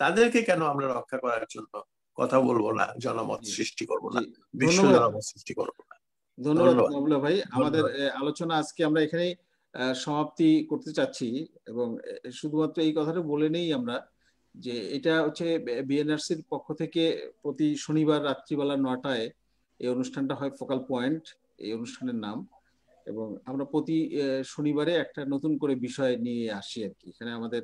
তাদেরকে কেন আমরা রক্ষা করার জন্য কথা বলবো না, জনমত সৃষ্টি করবো না, বিশ্ব জনমত সৃষ্টি করবো না? ধন্যবাদ মাহবুলা ভাই। আমাদের আলোচনা আজকে আমরা এখানেই সমাপ্তি করতে চাচ্ছি, এবং শুধুমাত্র এই কথাটা বলে নেই আমরা যে এটা হচ্ছে বিএনআরসির পক্ষ থেকে প্রতি শনিবার রাত্রিবেলা 9টায় এই অনুষ্ঠানটা হয়, ফোকাল পয়েন্ট এই অনুষ্ঠানের নাম, এবং আমরা প্রতি শনিবারে একটা নতুন করে বিষয় নিয়ে আসি আর কি। এখানে আমাদের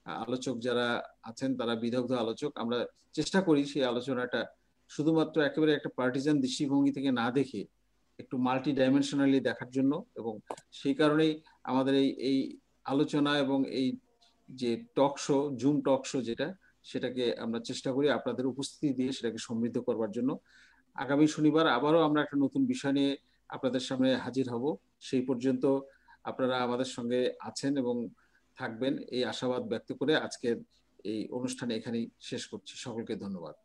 আলোচক যারা আছেন তারা বিদগ্ধ আলোচক। আমরা চেষ্টা করি সেই আলোচনাটা শুধুমাত্র একেবারে একটা পার্টিজান দৃষ্টিভঙ্গি থেকে না দেখে একটু মাল্টি ডাইমেনশনালি দেখার জন্য, এবং সেই কারণেই আমাদের এই আলোচনা এবং এই যে talk show, zoom talk show যেটা, সেটাকে আমরা চেষ্টা করি আপনাদের উপস্থিতি দিয়ে সেটাকে সমৃদ্ধ করবার জন্য। আগামী শনিবার আবারও আমরা একটা নতুন বিষয় নিয়ে আপনাদের সামনে হাজির হব। সেই পর্যন্ত আপনারা আমাদের সঙ্গে আছেন এবং থাকবেন এই আশাবাদ ব্যক্ত করে আজকের এই অনুষ্ঠানে এখানেই শেষ করছি। সকলকে ধন্যবাদ।